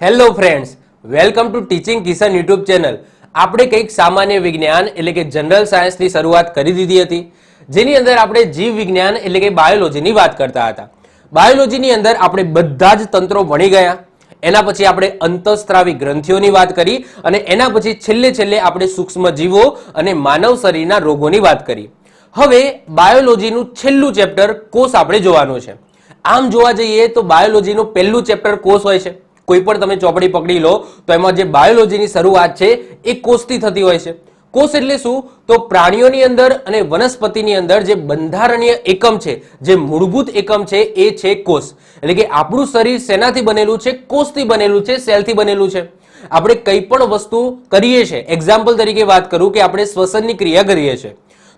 Hello friends, welcome to teaching Kishan YouTube channel. આપણે કંઈક સામાન્ય વિજ્ઞાન એટલે કે જનરલ સાયન્સની શરૂઆત કરી દીધી હતી, જેની અંદર આપણે જીવ વિજ્ઞાન એટલે કે બાયોલોજીની વાત કરતા હતા. બાયોલોજીની અંદર આપણે બધા જ તંત્રો ભણી ગયા. એના પછી આપણે અંતઃસ્ત્રાવી ગ્રંથિઓની વાત કરી અને એના પછી છેલ્લે આપણે સૂક્ષ્મ જીવો અને માનવ શરીરના રોગોની વાત કરી. હવે બાયોલોજીનું છેલ્લું ચેપ્ટર કોષ આપણે જોવાનું છે. આમ જોવા જઈએ તો બાયોલોજીનું પહેલું ચેપ્ટર કોષ હોય છે. કોઈ પણ તમે ચોપડી પકડી લો તો એમાં જે બાયોલોજીની શરૂઆત છે એ કોષથી થતી હોય છે. કોષ એટલે શું? તો પ્રાણીઓની અંદર અને વનસ્પતિની અંદર જે બંધારણીય એકમ છે, જે મૂળભૂત એકમ છે એ છે કોષ. એટલે કે આપણું શરીર શેનાથી બનેલું છે? કોષથી બનેલું છે, સેલથી બનેલું છે. આપણે કંઈ પણ વસ્તુ કરીએ છીએ, એક્ઝામ્પલ તરીકે વાત કરું કે આપણે શ્વસનની ક્રિયા કરીએ છીએ,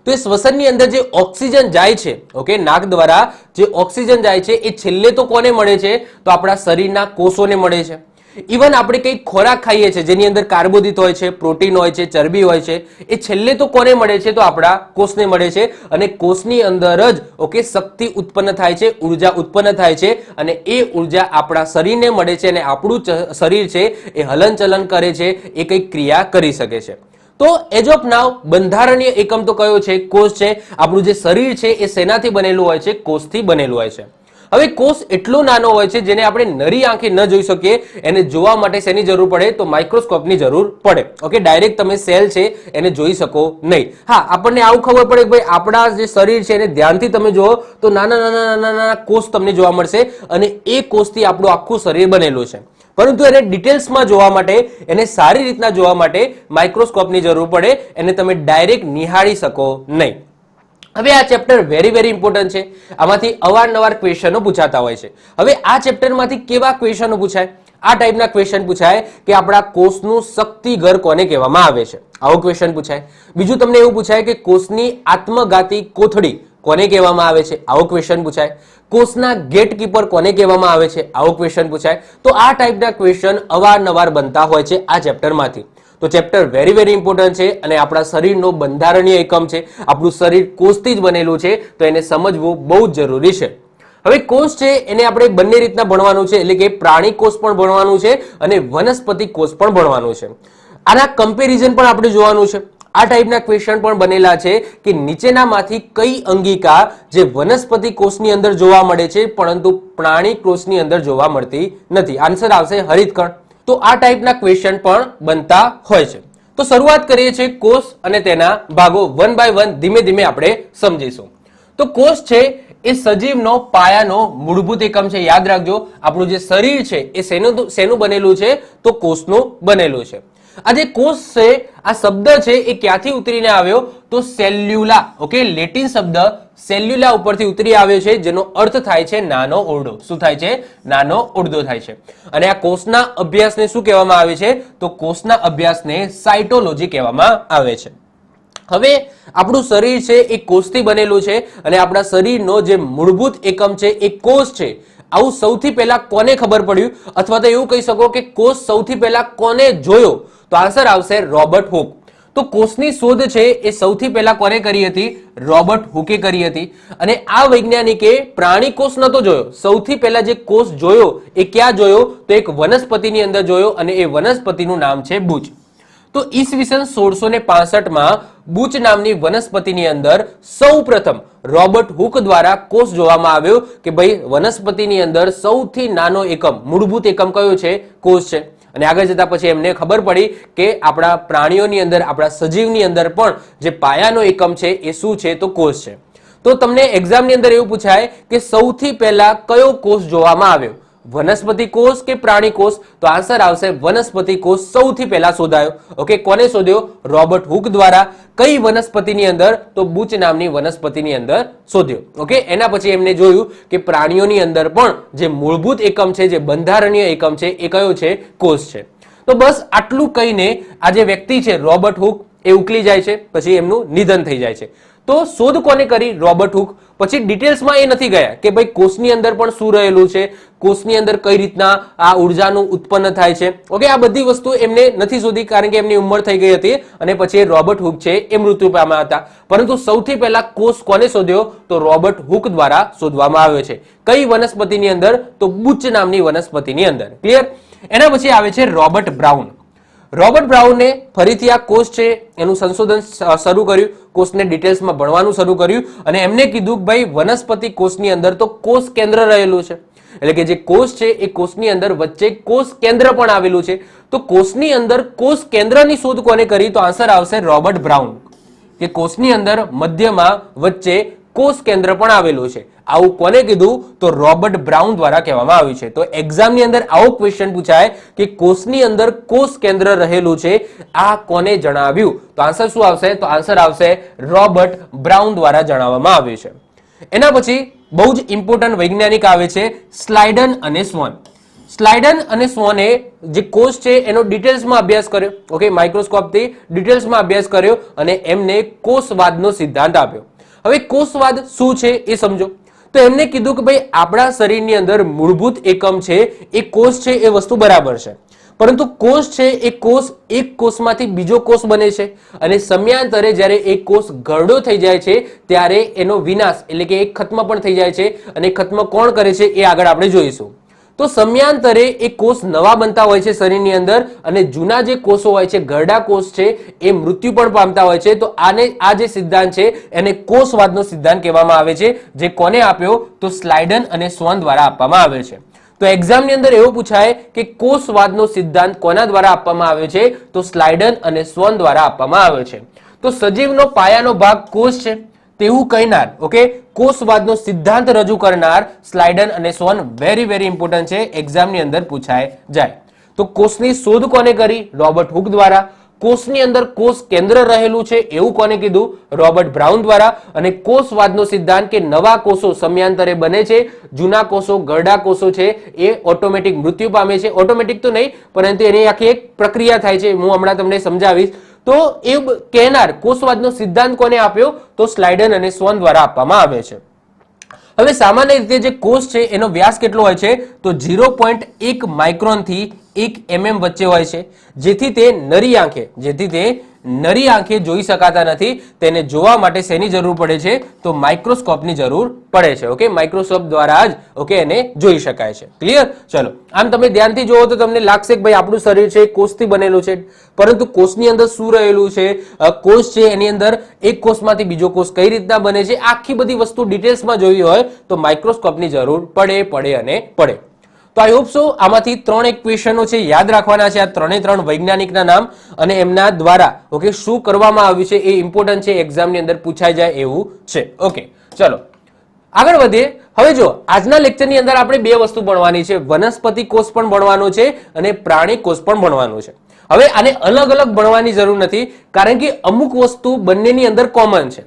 તો એ શ્વસનની અંદર જે ઓક્સિજન જાય છે, ઓકે, નાક દ્વારા જે ઓક્સિજન જાય છે એ છેલ્લે તો કોને મળે છે? તો આપણા શરીરના કોષોને મળે છે. ઇવન આપણે કંઈક ખોરાક ખાઈએ છીએ જેની અંદર કાર્બોદિત હોય છે, પ્રોટીન હોય છે, ચરબી હોય છે, એ છેલ્લે તો કોને મળે છે? તો આપણા કોષને મળે છે. અને કોષની અંદર જ ઓકે શક્તિ ઉત્પન્ન થાય છે, ઉર્જા ઉત્પન્ન થાય છે અને એ ઉર્જા આપણા શરીરને મળે છે અને આપણું શરીર છે એ હલનચલન કરે છે, એ કંઈક ક્રિયા કરી શકે છે. તો એજ ઓફ નાવ બંધારણીય એકમ તો કયો છે? કોષ છે. આપણું જે શરીર છે એ શેનાથી બનેલું હોય છે? કોષથી બનેલું હોય છે. હવે કોષ એટલો નાનો હોય છે જેને આપણે નરી આંખે ન જોઈ શકીએ. એને જોવા માટે શેની જરૂર પડે? તો માઇક્રોસ્કોપની જરૂર પડે. ઓકે, ડાયરેક્ટ તમે સેલ છે એને જોઈ શકો નહીં. હા, આપણને આવું ખબર પડે કે ભાઈ આપણા જે શરીર છે એને ધ્યાનથી તમે જુઓ તો નાના કોષ તમને જોવા મળશે અને એ કોષથી આપણું આખું શરીર બનેલું છે. પરંતુ એને ડિટેલ્સમાં જોવા માટે, એને સારી રીતના જોવા માટે માઇક્રોસ્કોપની જરૂર પડે. એને તમે ડાયરેક્ટ નિહાળી શકો નહીં. હવે આ ચેપ્ટર વેરી ઇમ્પોર્ટન્ટ છે. આમાંથી અવારનવાર ક્વેશ્ચનો પૂછાતા હોય છે. હવે આ ચેપ્ટરમાંથી કેવા ક્વેશ્ચનો પૂછાય? આ ટાઈપના ક્વેશ્ચન પૂછાય કે આપણા કોષનું શક્તિઘર કોને કહેવામાં આવે છે? આવો ક્વેશ્ચન પૂછાય. બીજું તમને એવું પૂછાય કે કોષની આત્મઘાતી કોથળી કોને કહેવામાં આવે છે? આવો ક્વેશ્ચન પૂછાય. કોષના ગેટકીપર કોને કહેવામાં આવે છે? આવો ક્વેશ્ચન પૂછાય. તો આ ટાઈપના ક્વેશ્ચન અવારનવાર બનતા હોય છે આ ચેપ્ટરમાંથી. તો ચેપ્ટર વેરી ઇમ્પોર્ટન્ટ છે અને આપણા શરીરનો બંધારણીય એકમ છે. આપણું શરીર કોષથી જ બનેલું છે, તો એને સમજવું બહુ જ જરૂરી છે. હવે કોષ છે એને આપણે બંને રીતના ભણવાનું છે, એટલે કે પ્રાણી કોષ પણ ભણવાનું છે અને વનસ્પતિ કોષ પણ ભણવાનું છે. આના કમ્પેરિઝન પણ આપણે જોવાનું છે. આ ટાઈપના ક્વેશ્ચન પણ બનેલા છે કે નીચેનામાંથી કઈ અંગિકા જે વનસ્પતિ કોષની અંદર જોવા મળે છે પરંતુ પ્રાણી કોષની અંદર જોવા મળતી નથી? આન્સર આવશે હરિતકણ. તો આ ટાઈપના ક્વેશ્ચન પણ બનતા હોય છે. તો શરૂઆત કરીએ છીએ કોષ અને તેના ભાગો વન બાય વન ધીમે આપણે સમજીશું. તો કોષ છે એ સજીવનો પાયાનો મૂળભૂત એકમ છે. યાદ રાખજો, આપણું જે શરીર છે એ શેનું બનેલું છે? તો કોષનું બનેલું છે. આ જે કોષ છે, આ શબ્દ છે એ ક્યાંથી ઉતરીને આવ્યો? તો સેલ્યુલા. ઓકે, લેટિન શબ્દ સેલ્યુલા ઉપરથી ઉતરી આવ્યો છે, જેનો અર્થ થાય છે નાનો ઓરડો. શું થાય છે? નાનો ઓરડો થાય છે. અને આ કોષના અભ્યાસને શું કહેવામાં આવે છે? તો કોષના અભ્યાસને સાયટોલોજી કહેવામાં આવે છે. હવે આપણું શરીર છે એ કોષથી બનેલું છે અને આપણા શરીરનો જે મૂળભૂત એકમ છે એ કોષ છે. આવું સૌથી પહેલા કોને ખબર પડ્યું? અથવા તો એવું કહી શકો કે કોષ સૌથી પહેલા કોને જોયો? તો આન્સર આવશે રોબર્ટ હુક. તો કોષની શોધ છે એ સૌથી પહેલા કોને કરી હતી? રોબર્ટ હુકે કરી હતી. અને આ વૈજ્ઞાનિકે પ્રાણી કોષ નતો જોયો. સૌથી પહેલા જે કોષ જોયો એ ક્યાં જોયો? તો એક વનસ્પતિની અંદર જોયો અને એ વનસ્પતિનું નામ છે બૂચ. તો ઈસવીસન 1665માં બૂચ નામની વનસ્પતિની અંદર સૌપ્રથમ રોબર્ટ હુક દ્વારા કોષ જોવામાં આવ્યો કે ભાઈ વનસ્પતિની અંદર સૌથી નાનો એકમ, મૂળભૂત એકમ કયો છે? કોષ છે. અને આગળ જતા પછી એમને ખબર પડી કે આપણા પ્રાણીઓની અંદર, આપણા સજીવની અંદર પણ જે પાયાનો એકમ છે એ શું છે? તો કોષ છે. તો તમને એક્ઝામની અંદર એવું પૂછાય કે સૌથી પહેલા કયો કોષ જોવામાં આવ્યો? વનસ્પતિ કોષ કે પ્રાણી કોષ? તો આન્સર આવશે વનસ્પતિ કોષ સૌથી પહેલા શોધાયો. ઓકે, કોને શોધ્યો? રોબર્ટ હુક દ્વારા. કઈ વનસ્પતિની અંદર? તો બૂચ નામની વનસ્પતિની અંદર શોધ્યો. ઓકે, એના પછી એમને જોયું કે પ્રાણીઓની અંદર પણ જે મૂળભૂત એકમ છે, જે બંધારણીય એકમ છે એ કયો છે? કોષ છે. તો બસ આટલું કહીને આ જે વ્યક્તિ છે રોબર્ટ હુક એ ઉકલી જાય છે, પછી એમનું નિધન થઈ જાય છે. તો શોધ કોને કરી? Robert Hooke. પછી ડિટેલ્સમાં એ નથી ગયા કે ભાઈ કોષની અંદર પણ શું રહેલું છે, કોષની અંદર કઈ રીતના આ ઉર્જાનું ઉત્પન્ન થાય છે. ઓકે, આ બધી વસ્તુ એમને નથી શોધી કારણ કે એમની ઉંમર થઈ ગઈ હતી અને પછી રોબર્ટ હુક છે એ મૃત્યુ પામ્યા હતા. પરંતુ સૌથી પહેલા કોષ કોને શોધ્યો? તો રોબર્ટ હુક દ્વારા શોધવામાં આવ્યો છે. કઈ વનસ્પતિની અંદર? તો બૂચ નામની વનસ્પતિની અંદર. ક્લિયર? એના પછી આવે છે રોબર્ટ બ્રાઉન. રોબર્ટ બ્રાઉને ફરીથી આ કોષ છે એનું સંશોધન શરૂ કર્યું, કોષને ડિટેલ્સમાં ભણવાનું શરૂ કર્યું અને એમને કીધું કે ભાઈ વનસ્પતિ કોષની અંદર તો કોષ કેન્દ્ર રહેલું છે, એટલે કે જે કોષ છે એ કોષની અંદર વચ્ચે કોષ કેન્દ્ર પણ આવેલું છે. તો કોષની અંદર કોષ કેન્દ્રની શોધ કોને કરી? તો આન્સર આવશે રોબર્ટ બ્રાઉન, કે કોષની અંદર મધ્યમાં વચ્ચે કોષ કેન્દ્ર પણ આવેલું છે. આવું કોને કીધું? તો રોબર્ટ બ્રાઉન દ્વારા કહેવામાં આવ્યું છે. તો એક્ઝામની અંદર આવો ક્વેશ્ચન પૂછાય કે કોષની અંદર કોષ કેન્દ્ર રહેલું છે, આ કોને જણાવ્યું? તો આન્સર શું આવશે? તો આન્સર આવશે રોબર્ટ બ્રાઉન દ્વારા જણાવવામાં આવ્યું છે. એના પછી બહુ જ ઇમ્પોર્ટન્ટ વૈજ્ઞાનિક આવે છે સ્લાઇડન અને સ્વોન. સ્લાઇડન અને સ્વોને જે કોષ છે એનો ડિટેલ્સમાં અભ્યાસ કર્યો, ઓકે, માઇક્રોસ્કોપથી ડિટેલ્સમાં અભ્યાસ કર્યો અને એમને કોષવાદનો સિદ્ધાંત આપ્યો. હવે કોષવાદ શું છે એ સમજો. તો એમને કીધું કે ભાઈ આપણા શરીરની અંદર મૂળભૂત એકમ છે એ કોષ છે, એ વસ્તુ બરાબર છે, પરંતુ કોષ છે એ કોષ એક કોષમાંથી બીજો કોષ બને છે અને સમયાંતરે જ્યારે એક કોષ ઘરડો થઈ જાય છે ત્યારે એનો વિનાશ એટલે કે એક ખત્મ પણ થઈ જાય છે અને ખત્મ કોણ કરે છે એ આગળ આપણે જોઈશું. તો સમયાંતરે એ કોષ નવા બનતા હોય છે શરીરની અંદર અને જૂના જે કોષો હોય છે, ઘરડા કોષ છે, એ મૃત્યુ પણ પામતા હોય છે. તો આ જે સિદ્ધાંત છે એને કોષવાદનો સિદ્ધાંત કહેવામાં આવે છે, જે કોને આપ્યો? તો સ્લાઇડન અને સ્વોન દ્વારા આપવામાં આવે છે. તો એક્ઝામની અંદર એવું પૂછાય કે કોષવાદનો સિદ્ધાંત કોના દ્વારા આપવામાં આવે છે? તો સ્લાઇડન અને સ્વોન દ્વારા આપવામાં આવે છે. તો સજીવનો પાયાનો ભાગ કોષ છે તેવું કહેનાર, ઓકે, કોષવાદનો સિદ્ધાંત રજૂ કરનાર સ્લાઇડન અને સ્વોન વેરી ઇમ્પોર્ટન્ટ છે, એક્ઝામની અંદર પૂછાય જાય. તો કોષની શોધ કોને કરી? રોબર્ટ હુક દ્વારા. કોષની અંદર કોષ કેન્દ્ર રહેલું છે એવું કોને કીધું? રોબર્ટ બ્રાઉન દ્વારા. અને કોષવાદનો સિદ્ધાંત કે નવા કોષો સમયાંતરે બને છે, જૂના કોષો, ઘરડા કોષો છે એ ઓટોમેટિક મૃત્યુ પામે છે. ઓટોમેટિક તો નહીં, પરંતુ એની આખી એક પ્રક્રિયા થાય છે, હું હમણાં તમને સમજાવીશ. તો એ કહેનાર કોષવાદનો સિદ્ધાંત કોને આપ્યો? તો સ્લાઇડન અને સ્વોન દ્વારા આપવામાં આવે છે. હવે સામાન્ય રીતે જે કોષ છે એનો વ્યાસ કેટલો હોય છે? તો 0.1 માઇક્રોન થી 1 mm વચ્ચે હોય છે, જેથી તે નરી આંખે જોઈ શકાતા નથી. તેને જોવા માટે શેની જરૂર પડે છે? તો માઇક્રોસ્કોપની જરૂર પડે છે. ઓકે, માઇક્રોસ્કોપ દ્વારા જ ઓકે એને જોઈ શકાય છે. ક્લિયર? ચલો, આમ તમે ધ્યાનથી જોવો તો તમને લાગશે કે ભાઈ આપણું શરીર છે કોષથી બનેલું છે, પરંતુ કોષની અંદર શું રહેલું છે? કોષ છે એની અંદર એક કોષમાંથી બીજો કોષ કઈ રીતના બને છે, આખી બધી વસ્તુ ડિટેલ્સમાં જોવી હોય તો માઇક્રોસ્કોપની જરૂર પડે. તો આઈ હોપ સો આમાંથી 3 ક્વેશ્ચનો છે યાદ રાખવાના છે. આ 3 વૈજ્ઞાનિકના નામ અને એમના દ્વારા ઓકે શું કરવામાં આવ્યું છે એ ઇમ્પોર્ટન્ટ છે, એક્ઝામની અંદર પૂછાઈ જાય એવું છે. ઓકે, ચલો આગળ વધીએ. હવે જો આજના લેક્ચરની અંદર આપણે 2 વસ્તુ ભણવાની છે, વનસ્પતિ કોષ પણ ભણવાનો છે અને પ્રાણી કોષ પણ ભણવાનું છે. હવે આને અલગ અલગ ભણવાની જરૂર નથી, કારણ કે અમુક વસ્તુ બંનેની અંદર કોમન છે.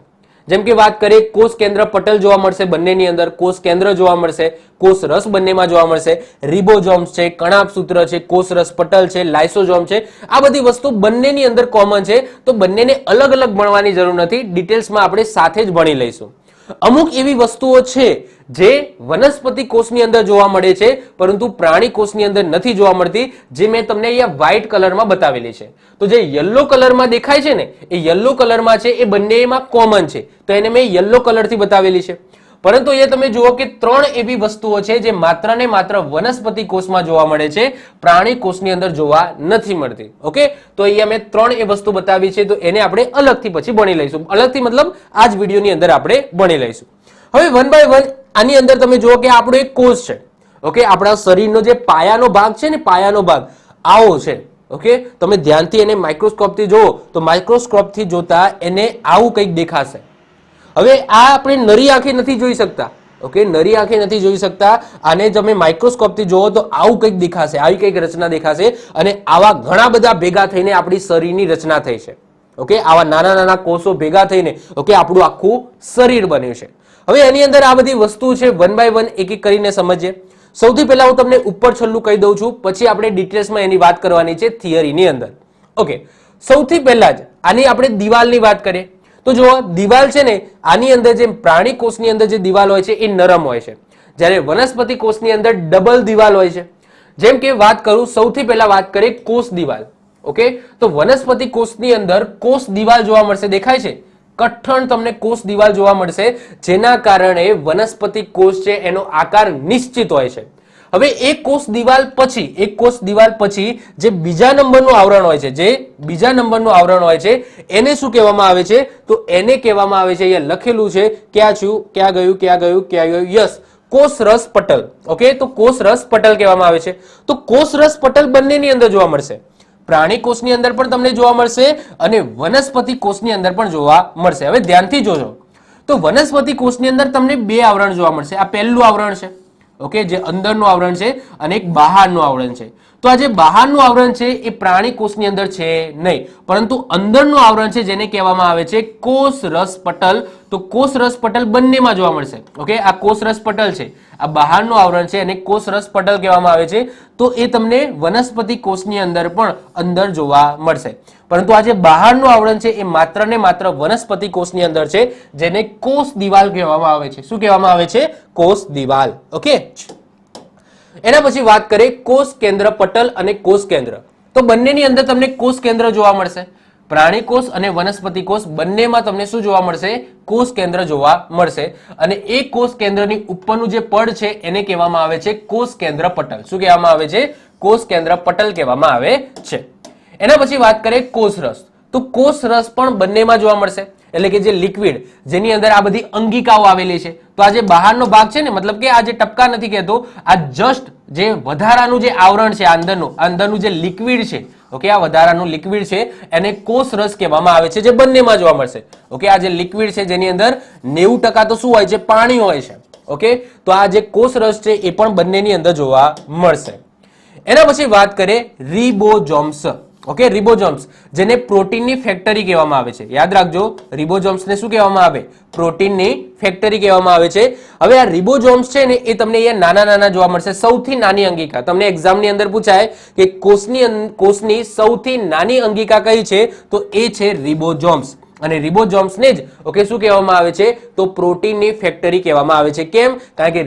જેમ કે વાત કરીએ, કોષ કેન્દ્ર પટલ જોવા મળશે બંનેની અંદર, કોષ કેન્દ્ર જોવા મળશે, કોષ રસ બંનેમાં જોવા મળશે, રિબોઝોમ્સ છે, કણાભસૂત્ર છે, કોષ રસ પટલ છે, લાઇસોઝોમ છે, આ બધી વસ્તુ બંનેની અંદર કોમન છે. તો બંનેને અલગ અલગ ભણવાની જરૂર નથી, ડિટેલ્સમાં આપણે સાથે જ ભણી લઈશું. અમુક એવી વસ્તુઓ છે જે વનસ્પતિ કોષની અંદર જોવા મળે છે પરંતુ પ્રાણી કોષની અંદર નથી જોવા મળતી, જે મેં તમને અહીંયા વ્હાઇટ કલરમાં બતાવેલી છે. તો જે યલો કલરમાં દેખાય છે ને એ યલો કલરમાં છે, એ બંનેમાં કોમન છે, તો એને મેં યલો કલરથી બતાવેલી છે. પરંતુ અહીંયા તમે જુઓ કે 3 એવી વસ્તુઓ છે જે માત્ર ને માત્ર વનસ્પતિ કોષમાં જોવા મળે છે, પ્રાણી કોષની અંદર જોવા નથી મળતી. ઓકે, તો અહીંયા મેં 3 એ વસ્તુ બતાવી છે, તો એને આપણે અલગથી પછી ભણી લઈશું. અલગથી મતલબ આ જ વિડીયોની અંદર આપણે ભણી લઈશું. હવે 1 બાય 1 આની અંદર તમે જુઓ કે આપણો એક કોષ છે. ઓકે, આપણા શરીરનો જે પાયાનો ભાગ છે ને, પાયાનો ભાગ આવો છે. ઓકે, તમે ધ્યાનથી એને માઇક્રોસ્કોપથી જુઓ તો માઇક્રોસ્કોપથી જોતા એને આવું કંઈક દેખાશે. હવે આ આપણે નરી આંખે નથી જોઈ શકતા. ઓકે, નરી આંખે નથી જોઈ શકતા. આને તમે માઇક્રોસ્કોપથી જુઓ તો આવું કંઈક દેખાશે, આવી કંઈક રચના દેખાશે અને આવા ઘણા બધા ભેગા થઈને આપણી શરીરની રચના થઈ છે. ઓકે, આવા નાના નાના કોષો ભેગા થઈને ઓકે આપણું આખું શરીર બન્યું છે. હવે એની અંદર આ બધી વસ્તુ છે, 1 બાય 1 એક એક કરીને સમજીએ. સૌથી પહેલા હું તમને ઉપર છેલ્લું કહી દઉં છું, પછી આપણે ડિટેલ્સમાં એની વાત કરવાની છે થિયરીની અંદર. ઓકે, સૌથી પહેલા જ આની આપણે દિવાલની વાત કરીએ તો જો દિવાલ છે ને, આની અંદર જે પ્રાણી કોષની અંદર જે દિવાલ હોય છે એ નરમ હોય છે, જ્યારે વનસ્પતિ કોષની અંદર ડબલ દિવાલ હોય છે. જેમ કે વાત કરું, સૌથી પહેલા વાત કરીએ કોષ દિવાલ. ઓકે, તો વનસ્પતિ કોષની અંદર કોષ દિવાલ જોવા મળશે, દેખાય છે કઠણ તમને કોષ દિવાલ જોવા મળશે, જેના કારણે વનસ્પતિ કોષ છે એનો આકાર નિશ્ચિત હોય છે. હવે એક કોષ દિવાલ પછી જે બીજા નંબરનું આવરણ હોય છે, એને શું કહેવામાં આવે છે? તો એને કહેવામાં આવે છે, અહીંયા લખેલું છે, ક્યાં ગયું? યસ, કોષરસ પટલ. ઓકે, તો કોષરસ પટલ કહેવામાં આવે છે. તો કોષરસ પટલ બંનેની અંદર જોવા મળશે. પ્રાણી કોષની અંદર પણ તમને જોવા મળશે અને વનસ્પતિ કોષની અંદર પણ જોવા મળશે. હવે ધ્યાનથી જોજો. તો વનસ્પતિ કોષની અંદર તમને બે આવરણ જોવા મળશે. આ પહેલું આવરણ છે, ઓકે, જે અંદરનું આવરણ છે, અને એક બહારનું આવરણ છે. તો આ જે બહારનું આવરણ છે એ પ્રાણી કોષની અંદર છે નહીં, પરંતુ અંદરનું આવરણ છે, જેને કહેવામાં આવે છે કોષરસ પટલ. તો કોષરસ પટલ બંનેમાં જોવા મળશે. ઓકે, આ કોષરસ પટલ છે, આ બહારનું આવરણ છે, અને કોષરસ પટલ કહેવામાં આવે છે. તો એ તમને વનસ્પતિ કોષની અંદર પણ અંદર જોવા મળશે. પરંતુ આ જે બહારનું આવરણ છે એ માત્ર ને માત્ર વનસ્પતિ કોષની અંદર છે, જેને કોષ દિવાલ કહેવામાં આવે છે. શું કહેવામાં આવે છે? કોષ દિવાલ. ઓકે, એના પછી વાત કરીએ કોષ કેન્દ્ર પટલ અને કોષ કેન્દ્ર. તો બંનેની અંદર તમને કોષ કેન્દ્ર જોવા મળશે. પ્રાણી કોષ અને વનસ્પતિ કોષ બંનેમાં તમને શું જોવા મળશે? કોષ કેન્દ્ર જોવા મળશે. અને એ કોષ કેન્દ્રની ઉપરનું જે પડ છે એને કહેવામાં આવે છે કોષ કેન્દ્ર પટલ. શું કહેવામાં આવે છે? કોષ કેન્દ્ર પટલ કહેવામાં આવે છે. એના પછી વાત કરીએ કોષરસ. તો કોષરસ પણ બંનેમાં જોવા મળશે, એટલે કે જે લિક્વિડ, જેની અંદર આ બધી અંગિકાઓ આવેલી છે. તો આ જે બહારનો ભાગ છે ને, મતલબ કે આ જે ટપકા નથી કહેતો, આ જસ્ટ જે વધારાનું જે આવરણ છે, અંદરનું જે લિક્વિડ છે, ઓકે, આ વધારાનું લિક્વિડ છે, એને કોષરસ કહેવામાં આવે છે, જે બંનેમાં જોવા મળશે. ઓકે, આ જે લિક્વિડ છે જેની અંદર 90% તો શું હોય છે? પાણી હોય છે. ઓકે, તો આ જે કોષરસ છે એ પણ બંનેની અંદર જોવા મળશે. એના પછી વાત કરીએ રિબોઝોમ્સ. ઓકે, રિબોઝોમ્સ, જેને પ્રોટીનની ફેક્ટરી કહેવામાં આવે છે. યાદ રાખજો, રિબોઝોમ્સને શું કહેવામાં આવે? પ્રોટીનની ફેક્ટરી કહેવામાં આવે છે. હવે આ રિબોઝોમ્સ છે ને એ તમને અહીંયા નાના નાના જોવા મળશે. સૌથી નાની અંગિકા તમને એક્ઝામની અંદર પૂછાય કે કોષની સૌથી નાની અંગિકા કઈ છે? તો એ છે રિબોઝોમ્સ. અને રિબોઝોમ્સને જ ઓકે શું કહેવામાં આવે છે? તો પ્રોટીનની ફેક્ટરી કહેવામાં આવે છે. કેમ? કારણ કે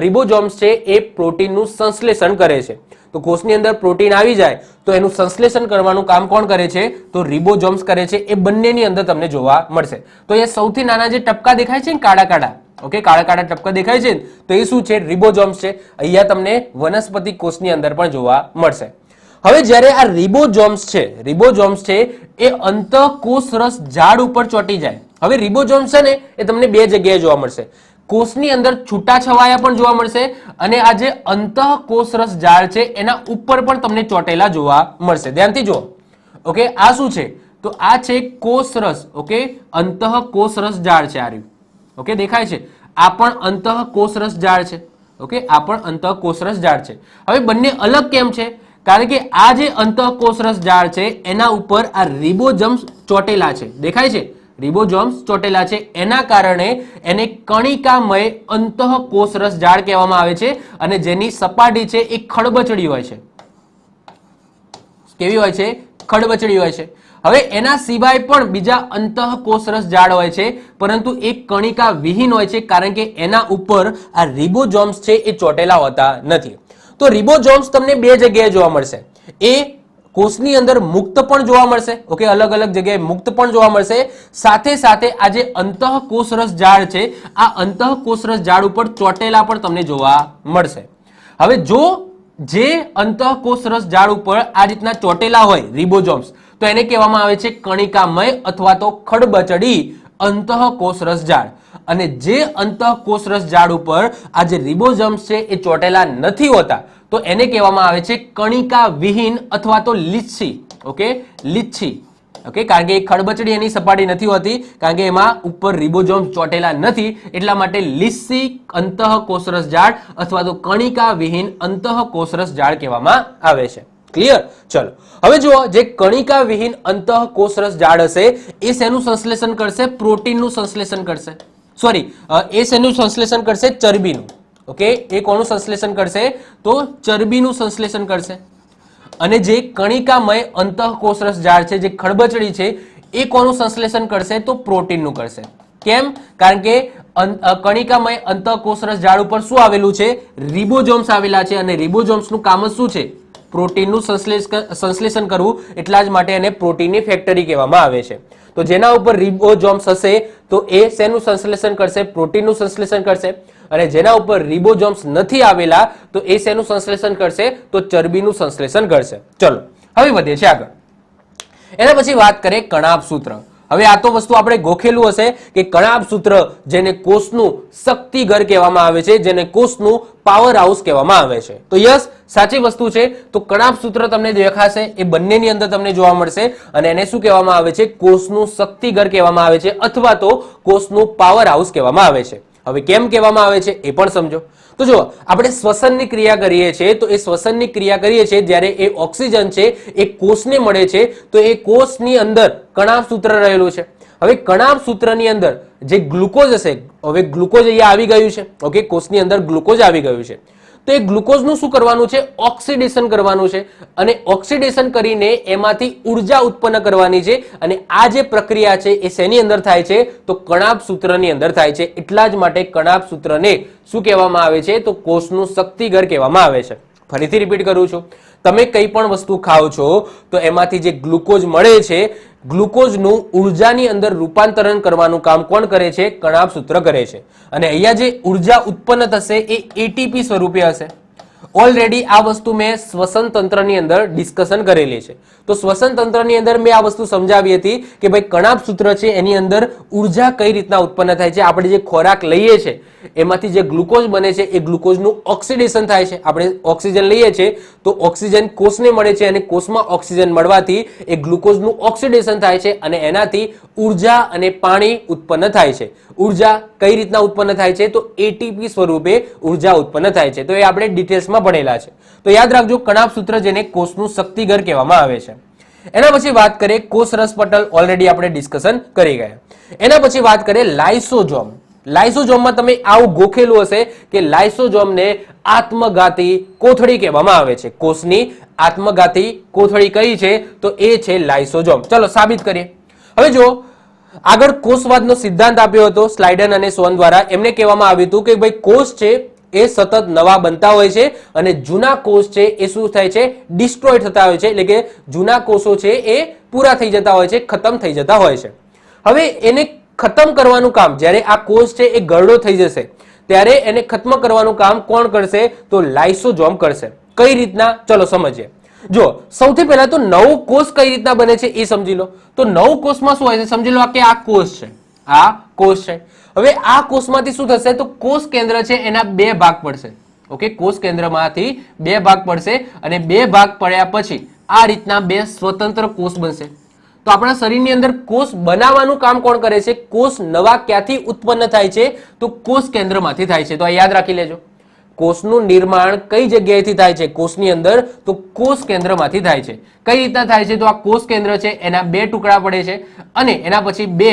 રિબોઝોમ્સ છે એ પ્રોટીનનું સંશ્લેષણ કરે છે. તો કોષની અંદર પ્રોટીન આવી જાય તો એનું સંશ્લેષણ કરવાનું કામ કોણ કરે છે? તો રિબોઝોમ્સ કરે છે. એ બંનેની અંદર તમને જોવા મળશે. તો એ સૌથી નાના જે ટપકા દેખાય છે ને, કાળા કાળા, ઓકે, કાળા કાળા ટપકા દેખાય છે, તો એ શું છે? રિબોઝોમ્સ છે. અહીંયા તમને વનસ્પતિ કોષની અંદર પણ જોવા મળશે. હવે જ્યારે આ રિબોઝોમ્સ છે એ અંતઃકોષરસ ઝાડ ઉપર ચોંટી જાય. હવે રિબોઝોમ્સ છે ને એ તમને બે જગ્યાએ જોવા મળશે. કોષની અંદર છૂટાછવાયા પણ જોવા મળશે, અને આ જે અંતઃકોષરસ ઝાડ છે એના ઉપર પણ તમને ચોંટેલા જોવા મળશે. ધ્યાનથી જુઓ. ઓકે, આ શું છે? તો આ છે કોષરસ. ઓકે, અંતઃકોષરસ ઝાડ છે. આ રહ્યું. ઓકે, દેખાય છે? આ પણ અંતઃકોષરસ ઝાડ છે. ઓકે, આ પણ અંતઃકોષરસ ઝાડ છે. હવે બંને અલગ કેમ છે? કારણ કે આ જે અંતઃકોષરસ ઝાડ છે એના ઉપર આ રિબોઝોમ્સ ચોંટેલા છે. દેખાય છે? રિબોઝોમ્સ ચોંટેલા છે, એના કારણે એને કણિકામય અંતઃકોષરસ ઝાડ કહેવામાં આવે છે. અને જેની સપાટી છે એ ખડબચડી હોય છે. કેવી હોય છે? ખડબચડી હોય છે. હવે એના સિવાય પણ બીજા અંતઃકોષરસ ઝાડ હોય છે, પરંતુ એ કણિકા વિહીન હોય છે, કારણ કે એના ઉપર આ રિબોઝોમ્સ છે એ ચોંટેલા હોતા નથી. તો રિબોઝોમ્સ તમને બે જગ્યાએ જોવા મળશે. એ કોષની અંદર મુક્ત પણ જોવા મળશે. ઓકે, અલગ અલગ જગ્યાએ મુક્ત પણ જોવા મળશે. સાથે સાથે આ જે અંતઃકોષરસ ઝાડ છે, આ અંતઃકોષરસ ઝાડ ઉપર ચોંટેલા પણ તમને જોવા મળશે. હવે જો જે અંતઃકોષરસ ઝાડ ઉપર આ રીતના ચોંટેલા હોય રિબોઝોમ્સ, તો એને કહેવામાં આવે છે કણિકામય અથવા તો ખડબચડી અંતઃકોષરસ ઝાડ. અને જે અંતઃકોષરસ ઝાડ ઉપર આ જે રિબોઝોમ્સ છે એ ચોંટેલા નથી હોતા, તો એને કહેવામાં આવે છે કણિકા વિહીન અથવા તો લીચ્છી. ઓકે, લીચ્છી. ઓકે, કારણ કે ખડબચડી એની સપાટી નથી હોતી, કારણ કે એમાં ઉપર રિબોઝોમ્સ ચોંટેલા નથી, એટલા માટે લીચ્છી અંતઃકોષરસ ઝાડ અથવા તો કણિકા વિહીન અંતઃકોષરસ ઝાડ કહેવામાં આવે છે. ક્લિયર? ચલો, હવે જુઓ, જે કણિકા વિહીન અંતઃકોષરસ ઝાડ હશે એ શેનું સંશ્લેષણ કરશે? પ્રોટીનનું સંશ્લેષણ કરશે. સોરી, એ શેનું સંશ્લેષણ કરશે? ચરબીનું. ઓકે, એ કોનું સંશ્લેષણ કરશે? તો ચરબીનું સંશ્લેષણ કરશે. અને જે કણિકામય અંતઃકોષરસ ઝાડ છે, જે ખડબચડી છે, એ કોનું સંશ્લેષણ કરશે? તો પ્રોટીનનું કરશે. કેમ? કારણ કે કણિકામય અંતઃકોષરસ ઝાડ ઉપર શું આવેલું છે? રિબોઝોમ્સ આવેલા છે, અને રિબોઝોમ્સનું કામ જ શું છે? પ્રોટીનનું સંશ્લેષણ કરવું. એટલા જ માટે એને પ્રોટીનની ફેક્ટરી કહેવામાં આવે છે. તો જેના ઉપર રિબોઝોમ્સ હશે તો એ શેનું સંશ્લેષણ કરશે? પ્રોટીનનું સંશ્લેષણ કરશે. અને જેના ઉપર રિબોઝોમ્સ નથી આવેલા તો એ શેનું સંશ્લેષણ કરશે? તો ચરબીનું સંશ્લેષણ કરશે. ચલો હવે વધીએ છીએ આગળ. એના પછી વાત કરીએ કણાભ સૂત્ર. હવે આ તો વસ્તુ આપણે ગોખેલું હશે કે કણાભ સૂત્ર જેને કોષનું શક્તિઘર કહેવામાં આવે છે, જેને કોષનું પાવર હાઉસ કહેવામાં આવે છે. તો યસ, સાચી વસ્તુ છે. તો કણાભ સૂત્ર તમને દેખાશે, એ બંનેની અંદર તમને જોવા મળશે અને એને શું કહેવામાં આવે છે? કોષનું શક્તિઘર કહેવામાં આવે છે અથવા તો કોષનું પાવર હાઉસ કહેવામાં આવે છે. હવે કેમ કહેવામાં આવે છે એ પણ સમજો. તો જો આપણે શ્વસનની ક્રિયા કરીએ છીએ તો એ શ્વસનની ક્રિયા કરીએ છીએ જ્યારે એ ઓક્સિજન છે એ કોષને મળે છે તો એ કોષની અંદર કણાભ સૂત્ર રહેલું છે. હવે કણાભ સૂત્રની અંદર જે ગ્લુકોઝ હશે, હવે ગ્લુકોઝ અહીંયા આવી ગયું છે, ઓકે, કોષની અંદર ગ્લુકોઝ આવી ગયું છે, તો એ ગ્લુકોઝનું શું કરવાનું છે? ઓક્સિડેશન કરવાનું છે અને ઓક્સિડેશન કરીને એમાંથી ઉર્જા ઉત્પન્ન કરવાની છે. અને આ જે પ્રક્રિયા છે એ શેની અંદર થાય છે? તો કણાભ સૂત્રની અંદર થાય છે. એટલા જ માટે કણાભ સૂત્રને શું કહેવામાં આવે છે? તો કોષનું શક્તિઘર કહેવામાં આવે છે. ફરીથી રિપીટ કરું છું, તમે કંઈ પણ વસ્તુ ખાઓ છો તો એમાંથી જે ગ્લુકોઝ મળે છે, ગ્લુકોઝનું ઉર્જાની અંદર રૂપાંતરણ કરવાનું કામ કોણ કરે છે? કણાભ સૂત્ર કરે છે. અને અહીંયા જે ઉર્જા ઉત્પન્ન થશે એ એટીપી સ્વરૂપે હશે. ઓલરેડી આ વસ્તુ મેં શ્વસન તંત્રની અંદર ડિસ્કશન કરેલી છે. તો શ્વસન તંત્રની અંદર મેં આ વસ્તુ સમજાવી હતી કે ભાઈ કણાભ સૂત્ર છે એની અંદર ઉર્જા કઈ રીતના ઉત્પન્ન થાય છે. આપણે જે ખોરાક લઈએ છીએ એમાંથી જે ગ્લુકોઝ બને છે એ ગ્લુકોઝનું ઓક્સિડેશન થાય છે. આપણે ઓક્સિજન લઈએ છીએ તો ઓક્સિજન કોષને મળે છે અને કોષમાં ઓક્સિજન મળવાથી એ ગ્લુકોઝનું ઓક્સિડેશન થાય છે અને એનાથી ઉર્જા અને પાણી ઉત્પન્ન થાય છે. ઉર્જા કઈ રીતના ઉત્પન્ન થાય છે? તો એટીપી સ્વરૂપે ઉર્જા ઉત્પન્ન થાય છે. તો એ આપણે ડિટેલ્સમાં ભણેલા છે. તો યાદ રાખજો, કણાભ સૂત્ર જેને કોષનું શક્તિઘર કહેવામાં આવે છે. એના પછી વાત કરીએ કોષરસ પટલ, ઓલરેડી આપણે ડિસ્કશન કરી ગયા. એના પછી વાત કરીએ લાઇસોઝોમ. લાઇસોઝોમમાં તમે આવું ગોખેલું હશે કે લાઇસોઝોમને આત્મઘાતી કોથળી કહેવામાં આવે છે. કોષની આત્મઘાતી કોથળી કઈ છે? તો એ છે લાઇસોઝોમ. ચલો સાબિત કરીએ. હવે જો આગળ કોષવાદનો સિદ્ધાંત આપ્યો હતો સ્લાઇડન અને સોન દ્વારા. એમને કહેવામાં આવ્યું હતું કે ભાઈ કોષ છે એ સતત નવા બનતા હોય છે અને જૂના કોષ છે એ શું થાય છે? ડિસ્ટ્રોય થતા હોય છે. એટલે કે જૂના કોષો છે એ પૂરા થઈ જતા હોય છે, ખતમ થઈ જતા હોય છે. હવે એને ખતમ કરવાનું કામ, જ્યારે આ કોષ છે એ ગરડો થઈ જશે ત્યારે એને ખત્મ કરવાનું કામ કોણ કરશે? તો લાઇસોઝોમ કરશે. કઈ રીતના? ચલો સમજીએ. જો સૌથી પહેલા તો નવો કોષ કઈ રીતના બને છે એ સમજી લો. તો નવ કોષમાં શું હોય છે? સમજી લો કે આ કોષ છે, આ કોષ છે. હવે આ કોષમાંથી શું થશે? તો કોષ કેન્દ્ર છે એના બે ભાગ પડશે. ઓકે, કોષ કેન્દ્રમાંથી બે ભાગ પડશે અને બે ભાગ પડ્યા પછી આ રીતના બે સ્વતંત્ર કોષ બનશે. તો આપણા શરીરની અંદર કોષ બનાવવાનું કામ કોણ કરે છે? કોષ નવા ક્યાંથી ઉત્પન્ન થાય છે? તો કોષ કેન્દ્રમાંથી થાય છે. તો આ યાદ રાખી લેજો. કોષનું નિર્માણ કઈ જગ્યાએથી થાય છે? કોષની અંદર. તો કોષ કેન્દ્રમાંથી થાય છે. કઈ રીતના થાય છે? તો આ કોષ કેન્દ્ર છે એના બે ટુકડા પડે છે અને એના પછી બે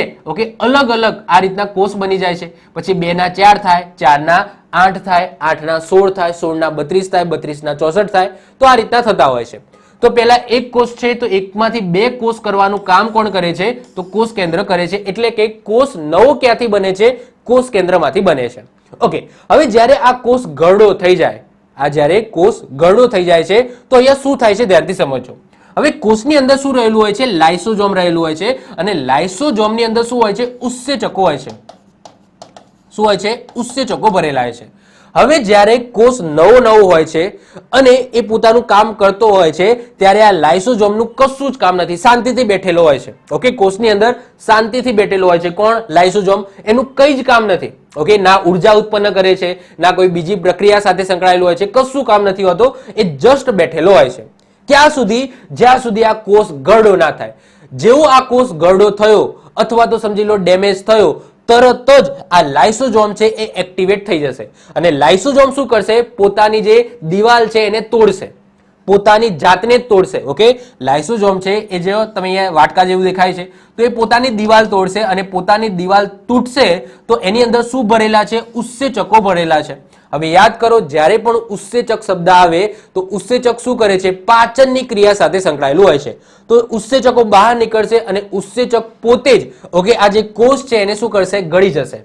અલગ અલગ આ રીતના કોષ બની જાય છે. પછી 2 ના 4 થાય, 4 ના 8 થાય, 8 ના 16 થાય, 16 ના 32 થાય, 32 ના 64 થાય. તો આ રીતના થતા હોય છે. તો પહેલા એક કોષ છે તો એકમાંથી બે કોષ કરવાનું કામ કોણ કરે છે? તો કોષ કેન્દ્ર કરે છે. એટલે કે કોષ નવો ક્યાંથી બને છે? કોષ કેન્દ્રમાંથી બને છે. ઓકે, હવે જ્યારે આ કોષ ગરડો થઈ જાય, આ જ્યારે કોષ ગરડો થઈ જાય છે તો અહીંયા શું થાય છે? ધ્યાનથી સમજો. હવે કોષની અંદર શું રહેલું હોય છે? લાઇસોઝોમ રહેલું હોય છે અને લાઇસોઝોમની અંદર શું હોય છે? ઉત્સેચકો હોય છે. શું હોય છે? ઉત્સેચકો ભરેલા હોય છે. હવે જ્યારે કોષ નવો હોય છે અને એ પોતાનું કામ કરતો હોય છે ત્યારે આ લાઇસોઝોમનું કશું જ કામ નથી, શાંતિથી બેઠેલો હોય છે. ઓકે, કોષની અંદર શાંતિથી બેઠેલો હોય છે. કોણ? લાઇસોઝોમ. એનું કંઈ જ કામ નથી. ઓકે, ના ઉર્જા ઉત્પન્ન કરે છે, ના કોઈ બીજી પ્રક્રિયા સાથે સંકળાયેલું હોય છે, કશું કામ નથી હોતો. એ જસ્ટ બેઠેલો હોય છે. ક્યાં સુધી? જ્યાં સુધી આ કોષ ગરડો ના થાય. જેવો આ કોષ ગરડો થયો અથવા તો સમજી લો ડેમેજ થયો, તરત જ આ લાઇસોઝોમ છે એ એક્ટિવેટ થઈ જશે અને લાઇસોઝોમ શું કરશે? પોતાની જે દિવાલ છે એને તોડશે, પોતાની જાતને જ તોડશે. ઓકે, લાઇસોઝોમ છે એ જે તમે અહીંયા વાટકા જેવું દેખાય છે તો એ પોતાની દિવાલ તોડશે અને પોતાની દિવાલ તૂટશે તો એની અંદર શું ભરેલા છે? ઉત્સેચકો ભરેલા છે. હવે યાદ કરો, જ્યારે પણ ઉત્સેચક શબ્દ આવે તો ઉત્સેચક શું કરે છે? પાચનની ક્રિયા સાથે સંકળાયેલું હોય છે. તો ઉત્સેચકો બહાર નીકળશે અને ઉત્સેચક પોતે જ આ જે કોષ છે એને શું કરશે? ગળી જશે.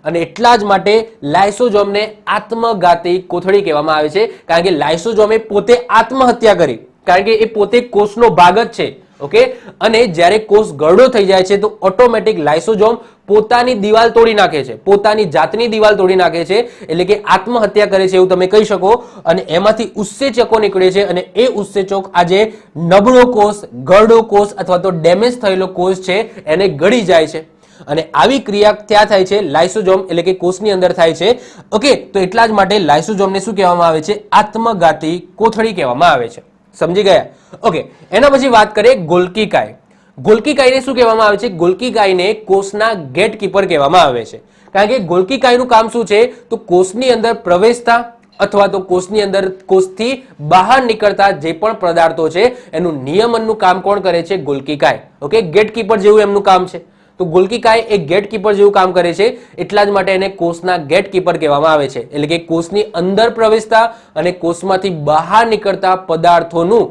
અને એટલા જ માટે લાઇસોઝોમને આત્મઘાતી કોથળી કહેવામાં આવે છે, કારણ કે લાઇસોઝોમે પોતે આત્મહત્યા કરી, કારણ કે એ પોતે કોષનો ભાગ જ છે. ઓકે, અને જ્યારે કોષ ગરડો થઈ જાય છે તો ઓટોમેટિક લાઇસોસોમ પોતાની દિવાલ તોડી નાખે છે, પોતાની જાતની દિવાલ તોડી નાખે છે, એટલે કે આત્મહત્યા કરે છે એવું તમે કહી શકો. અને એમાંથી ઉત્સેચકો નીકળે છે અને એ ઉત્સેચક આજે નબળો કોષ, ગરડો કોષ અથવા તો ડેમેજ થયેલો કોષ છે એને ગળી જાય છે. અને આવી ક્રિયા ત્યાં થાય છે લાઇસોસોમ એટલે કે કોષની અંદર થાય છે. ઓકે, તો એટલા જ માટે લાઇસોસોમને શું કહેવામાં આવે છે? આત્મઘાતી કોથળી કહેવામાં આવે છે. સમજી ગયા? ઓકે, એના પછી વાત કરીએ ગોલ્કી કાય. ગોલ્કી કાયને શું કહેવામાં આવે છે? ગોલ્કી કાયને કોષના ગેટકીપર કહેવામાં આવે છે. કારણ કે ગોલ્કી કાયનું કામ શું છે? તો કોષની અંદર પ્રવેશતા અથવા તો કોષની અંદર કોષથી બહાર નીકળતા જે પણ પદાર્થો છે એનું નિયમનનું કામ કોણ કરે છે? ગોલ્કી કાય. ઓકે, ગેટકીપર જેવું એમનું કામ છે. તો ગોલ્કી કાય એક ગેટકીપર જેવું કામ કરે છે, એટલા જ માટે એને કોષના ગેટકીપર કહેવામાં આવે છે. એટલે કે કોષની અંદર પ્રવેશતા અને કોષમાંથી બહાર નીકળતા પદાર્થોનું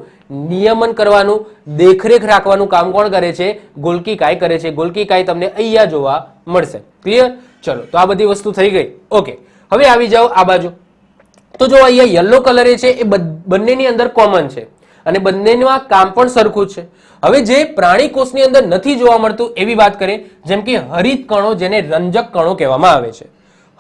નિયમન કરવાનું, દેખરેખ રાખવાનું કામ કોણ કરે છે? ગોલ્કી કાય કરે છે. ગોલ્કી કાય તમને અહીંયા જોવા મળશે. ક્લિયર? ચલો, તો આ બધી વસ્તુ થઈ ગઈ. ઓકે, હવે આવી જાઓ આ બાજુ. તો જો અહીંયા યલો કલર છે એ બંનેની અંદર કોમન છે અને બંનેનું કામ પણ સરખું છે. હવે જે પ્રાણી કોષની અંદર નથી જોવા મળતું એવી વાત કરીએ, જેમ કે હરિત કણો, જેને રંજક કણો કહેવામાં આવે છે.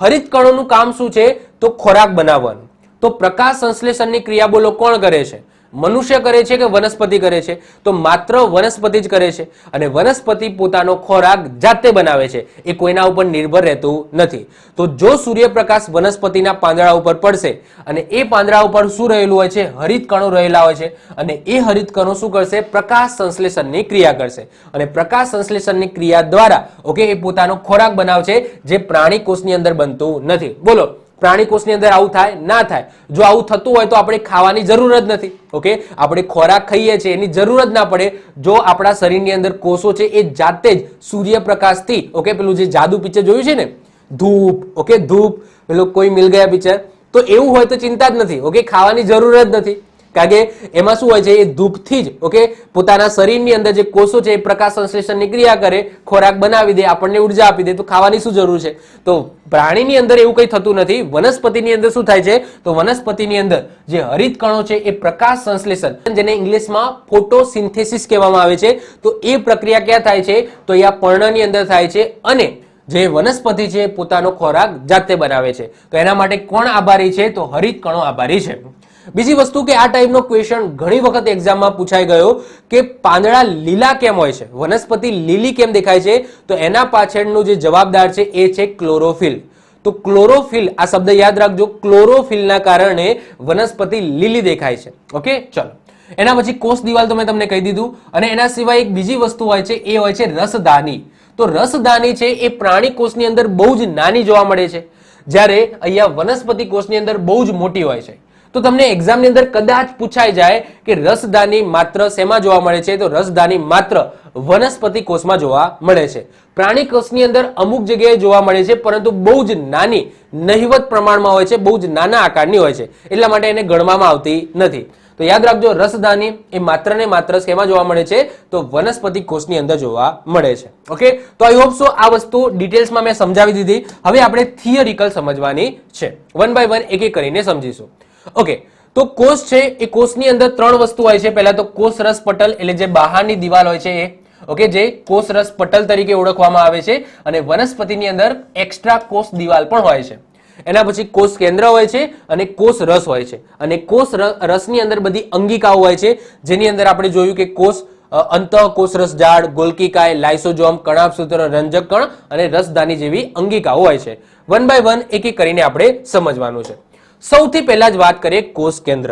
હરિત કણોનું કામ શું છે? તો ખોરાક બનાવવાનું. તો પ્રકાશ સંશ્લેષણની ક્રિયા બોલો કોણ કરે છે? મનુષ્ય કરે છે કે વનસ્પતિ કરે છે? તો માત્ર વનસ્પતિ જ કરે છે. અને વનસ્પતિ પોતાનો ખોરાક જાતે બનાવે છે, એ કોઈના ઉપર નિર્ભર રહેતું નથી. તો જો સૂર્યપ્રકાશ વનસ્પતિના પાંદડા ઉપર પડશે અને એ પાંદડા ઉપર શું રહેલું હોય છે? હરિત કણો રહેલા હોય છે. અને એ હરિત કણો શું કરશે? પ્રકાશ સંશ્લેષણની ક્રિયા કરશે. અને પ્રકાશ સંશ્લેષણની ક્રિયા દ્વારા ઓકે એ પોતાનો ખોરાક બનાવશે, જે પ્રાણી કોષની અંદર બનતું નથી. બોલો, પ્રાણી કોષની અંદર આવું થાય? ના થાય. જો આવું થતું હોય તો આપણે ખાવાની જરૂર જ નથી. ઓકે, આપણે ખોરાક ખાઈએ છીએ એની જરૂર જ ના પડે જો આપણા શરીરની અંદર કોષો છે એ જાતે જ સૂર્યપ્રકાશથી, ઓકે, પેલું જે જાદુ પિક્ચર જોયું છે ને, ધૂપ, ઓકે, ધૂપ, પેલું કોઈ મિલ ગયા પિક્ચર, તો એવું હોય તો ચિંતા જ નથી. ઓકે, ખાવાની જરૂર જ નથી. કારણ કે એમાં શું હોય છે? એ ધૂપથી જ ઓકે પોતાના શરીરની અંદર જે કોષો છે એ પ્રકાશ સંશ્લેષણની ક્રિયા કરે, ખોરાક બનાવી દે, આપણને ઉર્જા આપી દે, તો ખાવાની શું જરૂર છે? તો પ્રાણીની અંદર એવું કંઈ થતું નથી. વનસ્પતિની અંદર શું થાય છે? તો વનસ્પતિની અંદર જે હરિત કણો છે એ પ્રકાશ સંશ્લેષણ, જેને ઇંગ્લિશમાં ફોટોસિન્થેસિસ કહેવામાં આવે છે, તો એ પ્રક્રિયા ક્યાં થાય છે? તો એ આ પર્ણની અંદર થાય છે અને જે વનસ્પતિ છે પોતાનો ખોરાક જાતે બનાવે છે. તો એના માટે કોણ આભારી છે? તો હરિત કણો આભારી છે. બીજી વસ્તુ કે આ ટાઈપનો ક્વેશ્ચન ઘણી વખત એક્ઝામમાં પૂછાઈ ગયો કે પાંદડા લીલા કેમ હોય છે? વનસ્પતિ લીલી કેમ દેખાય છે? તો એના પાછળનો જે જવાબદાર છે એ છે ક્લોરોફિલ. તો ક્લોરોફિલ આ શબ્દ યાદ રાખજો, ક્લોરોફિલના કારણે વનસ્પતિ લીલી દેખાય છે. ઓકે, ચલો. એના પછી કોષ દિવાલ તો મેં તમને કહી દીધું. અને એના સિવાય એક બીજી વસ્તુ હોય છે, એ હોય છે રસદાની. તો રસદાની છે એ પ્રાણી કોષની અંદર બહુ જ નાની જોવા મળે છે, જ્યારે અહીંયા વનસ્પતિ કોષની અંદર બહુ જ મોટી હોય છે. તો તમને એક્ઝામની અંદર કદાચ પૂછાઈ જાય કે રસદાની માત્ર શેમાં જોવા મળે છે? તો રસદાની માત્ર વનસ્પતિ કોષમાં જોવા મળે છે. પ્રાણી કોષની અંદર અમુક જગ્યાએ જોવા મળે છે, પરંતુ બહુ જ નાની, નહિવત પ્રમાણમાં હોય છે, બહુ જ નાના આકારની હોય છે, એટલા માટે એને ગણવામાં આવતી નથી. તો યાદ રાખજો, રસદાની એ માત્ર ને માત્ર શેમાં જોવા મળે છે? તો વનસ્પતિ કોષની અંદર જોવા મળે છે. ઓકે, તો આઈ હોપ સો આ વસ્તુ ડિટેલ્સમાં મેં સમજાવી દીધી. હવે આપણે થિયરિકલ સમજવાની છે, વન બાય વન એક એક કરીને સમજીશું. ઓકે, તો કોષ છે એ કોષની અંદર ત્રણ વસ્તુ હોય છે. પહેલા તો કોષરસ પટલ, એટલે જે બહારની દિવાલ હોય છે એ, ઓકે, જે કોષરસ પટલ તરીકે ઓળખવામાં આવે છે. અને વનસ્પતિની અંદર એક્સ્ટ્રા કોષ દિવાલ પણ હોય છે. એના પછી કોષ કેન્દ્ર હોય છે અને કોષ રસ હોય છે. અને કોષ રસની અંદર બધી અંગિકાઓ હોય છે, જેની અંદર આપણે જોયું કે કોષ અંતઃકોષરસ ઝાડ, ગોલ્કી કાય, લાઇસોસોમ, કણાભસૂત્ર, રંજક કણ અને રસદાની જેવી અંગિકાઓ હોય છે. વન બાય વન એક એક કરીને આપણે સમજવાનું છે. સૌથી પહેલા જ વાત કરીએ કોષ કેન્દ્ર.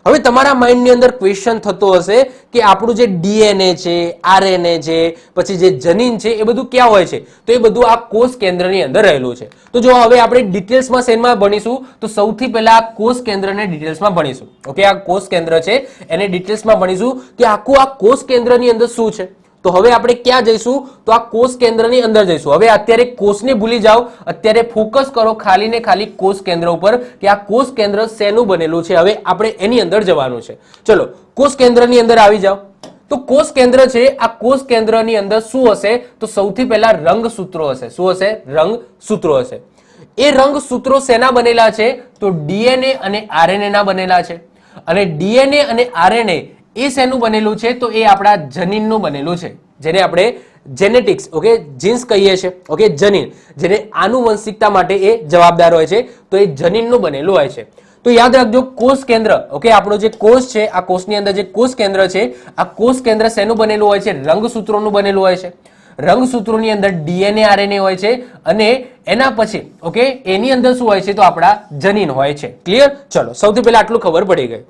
હવે તમારા માઇન્ડની અંદર ક્વેશ્ચન થતો હશે કે આપણું જે ડીએનએ છે, આરએનએ છે, પછી જે જનીન છે, એ બધું ક્યાં હોય છે? તો એ બધું આ કોષ કેન્દ્રની અંદર રહેલું છે. તો જો હવે આપણે ડિટેલ્સમાં શેમાં ભણીશું? તો સૌથી પહેલા આ કોષ કેન્દ્રને ડિટેલ્સમાં ભણીશું. ઓકે, આ કોષ કેન્દ્ર છે એને ડિટેલ્સમાં ભણીશું કે આખું આ કોષ કેન્દ્રની અંદર શું છે. તો હવે આપણે ક્યાં જઈશું? તો આ કોષ કેન્દ્રની અંદર જઈશું. હવે અત્યારે કોષને ભૂલી જાઓ, અત્યારે ફોકસ કરો ખાલી ને ખાલી કોષ કેન્દ્ર ઉપર કે આ કોષ કેન્દ્ર શેનું બનેલું છે. હવે આપણે એની અંદર જવાનું છે. ચલો, કોષ કેન્દ્રની અંદર આવી જાઓ. તો કોષ કેન્દ્ર છે, આ કોષ કેન્દ્રની અંદર શું હશે? તો સૌથી પહેલા રંગસૂત્રો હશે. શું હશે? રંગસૂત્રો હશે. એ રંગસૂત્રો શેના બનેલા છે? તો ડીએનએ અને આરએનએ ના બનેલા છે. અને ડીએનએ અને આરએનએ એ શેનું બનેલું છે? તો એ આપણા જનીનનું બનેલું છે, જેને આપણે જેનેટિક્સ, ઓકે, જીન્સ કહીએ છીએ, ઓકે, જનીન, જેને આનુવંશિકતા માટે એ જવાબદાર હોય છે, તો એ જનીનનું બનેલું હોય છે. તો યાદ રાખજો, કોષ કેન્દ્ર, ઓકે, આપણો જે કોષ છે, આ કોષની અંદર જે કોષ કેન્દ્ર છે, આ કોષ કેન્દ્ર શેનું બનેલું હોય છે? રંગસૂત્રોનું બનેલું હોય છે. રંગસૂત્રોની અંદર ડીએનએ આરએનએ હોય છે અને એના પછી, ઓકે, એની અંદર શું હોય છે? તો આપણા જનીન હોય છે. ક્લિયર? ચલો, સૌથી પહેલા આટલું ખબર પડી ગઈ.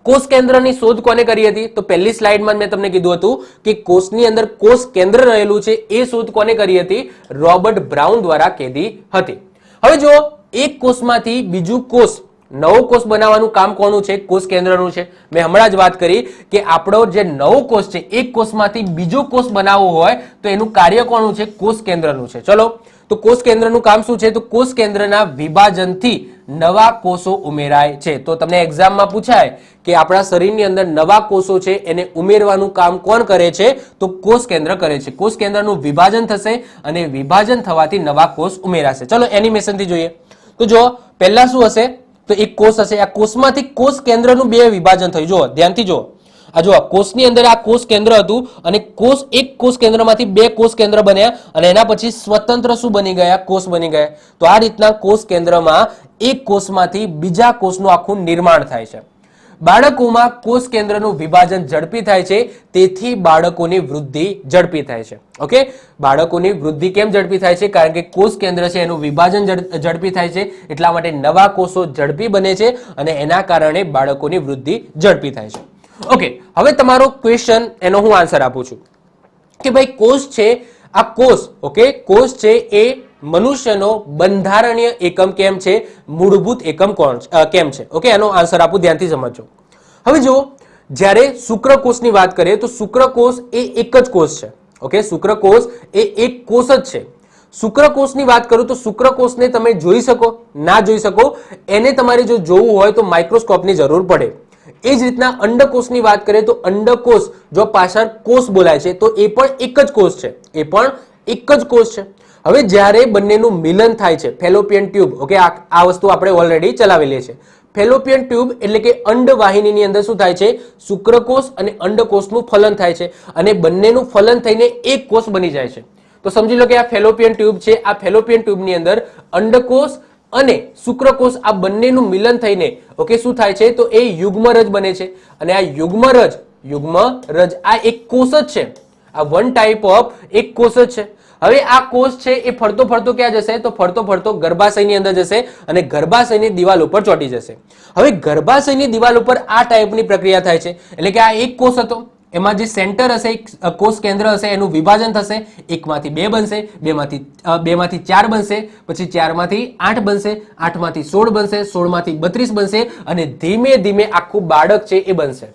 કોષ કેન્દ્રની શોધ કોને કરી હતી? તો પહેલી સ્લાઇડમાં મેં તમને કીધું હતું કે કોષની અંદર કોષ કેન્દ્ર રહેલું છે, એ શોધ કોને કરી હતી? રોબર્ટ બ્રાઉન દ્વારા કીધી હતી. હવે જો એક કોષમાંથી બીજું કોષ, નવો કોષ બનાવવાનું કામ કોનું છે? કોષ કેન્દ્રનું છે. મેં હમણાં જ વાત કરી કે આપણો જે નવો કોષ છે, એક કોષમાંથી બીજો કોષ બનાવવો હોય તો એનું કાર્ય કોનું છે? કોષ કેન્દ્રનું છે. ચલો, તો કોષ કેન્દ્રનું કામ શું છે? તો કોષ કેન્દ્રના વિભાજનથી નવા કોષો ઉમેરાય છે. તો તમને એક્ઝામમાં પૂછાય કે આપણા શરીરની અંદર નવા કોષો છે, એને ઉમેરવાનું કામ કોણ કરે છે? તો કોષ કેન્દ્ર કરે છે. કોષ કેન્દ્રનું વિભાજન થશે અને વિભાજન થવાથી નવા કોષ ઉમેરાશે. ચલો, એનિમેશનથી જોઈએ. તો જો પહેલા શું હશે? તો એક કોષ હશે. આ કોષમાંથી કોષ કેન્દ્રનું બે વિભાજન થયું. જુઓ, ધ્યાનથી જુઓ. આ જો કોષની અંદર આ કોષ કેન્દ્ર હતું અને એક કોષ કેન્દ્રમાંથી બે કોષ કેન્દ્ર બન્યા અને એના પછી સ્વતંત્ર શું બની ગયા? કોષ બની ગયા. તો આ રીતના કોષ કેન્દ્રમાં એક કોષમાંથી બીજા કોષનું આખું નિર્માણ થાય છે. બાળકોમાં કોષ કેન્દ્રનું વિભાજન ઝડપી થાય છે, તેથી બાળકોની વૃદ્ધિ ઝડપી થાય છે. ઓકે, બાળકોની વૃદ્ધિ કેમ ઝડપી થાય છે? કારણ કે કોષ કેન્દ્ર છે એનું વિભાજન ઝડપી થાય છે, એટલા માટે નવા કોષો ઝડપી બને છે અને એના કારણે બાળકોની વૃદ્ધિ ઝડપી થાય છે. ઓકે, હવે તમારો ક્વેશ્ચન, એનો હું આન્સર આપું છું કે ભાઈ કોષ છે, આ કોષ, ઓકે, કોષ છે એ મનુષ્યનો બંધારણીય એકમ કેમ છે? મૂળભૂત એકમ કેમ છે? ઓકે, એનો આન્સર આપું, ધ્યાનથી સમજો. હવે જો જ્યારે શુક્રકોષની વાત કરીએ તો શુક્રકોષ એ એક જ કોષ છે. ઓકે, શુક્રકોષ એ એક કોષ જ છે. શુક્રકોષની વાત કરું તો શુક્રકોષને તમે જોઈ શકો? ના જોઈ શકો. એને તમારે જો જોવું હોય તો માઇક્રોસ્કોપની જરૂર પડે. એ જ રીતના અંડકોષની વાત કરીએ તો અંડકોષ જો પાછળ કોષ બોલાય છે તો એ પણ એક જ કોષ છે. એ પણ એક જ કોષ છે. હવે જ્યારે બંનેનું મિલન થાય છે, ફેલોપિયન ટ્યુબ, ઓકે, આ વસ્તુ આપણે ઓલરેડી ચલાવેલી છે. ફેલોપિયન ટ્યુબ એટલે કે અંડવાહિનીની અંદર શું થાય છે? શુક્રકોષ અને અંડકોષનું ફલન થાય છે અને બંનેનું ફલન થઈને એક કોષ બની જાય છે. તો સમજી લો કે આ ફેલોપિયન ટ્યુબ છે. આ ફેલોપિયન ટ્યુબની અંદર અંડકોષ અને શુક્રકોષ આ બંનેનું મિલન થઈને, ઓકે, શું થાય છે? તો એ યુગ્મરજ બને છે અને આ યુગ્મરજ આ એક કોષ જ છે. આ વન ટાઈપ ઓફ એક કોષ જ છે. હવે આ કોષ છે એ ફરતો ફરતો ક્યાં જશે? તો ફરતો ફરતો ગર્ભાશયની અંદર જશે અને ગર્ભાશયની દિવાલ ઉપર ચોંટી જશે. હવે ગર્ભાશયની દિવાલ ઉપર આ ટાઈપની પ્રક્રિયા થાય છે, એટલે કે આ એક કોષ હતો, એમાં જે સેન્ટર હશે, કોષ કેન્દ્ર હશે, એનું વિભાજન થશે. એકમાંથી બે બનશે, બેમાંથી ચાર બનશે, પછી 4 માંથી 8 બનશે, 8 માંથી 16 બનશે, 16 માંથી 32 બનશે અને ધીમે ધીમે આખું બાળક છે એ બનશે.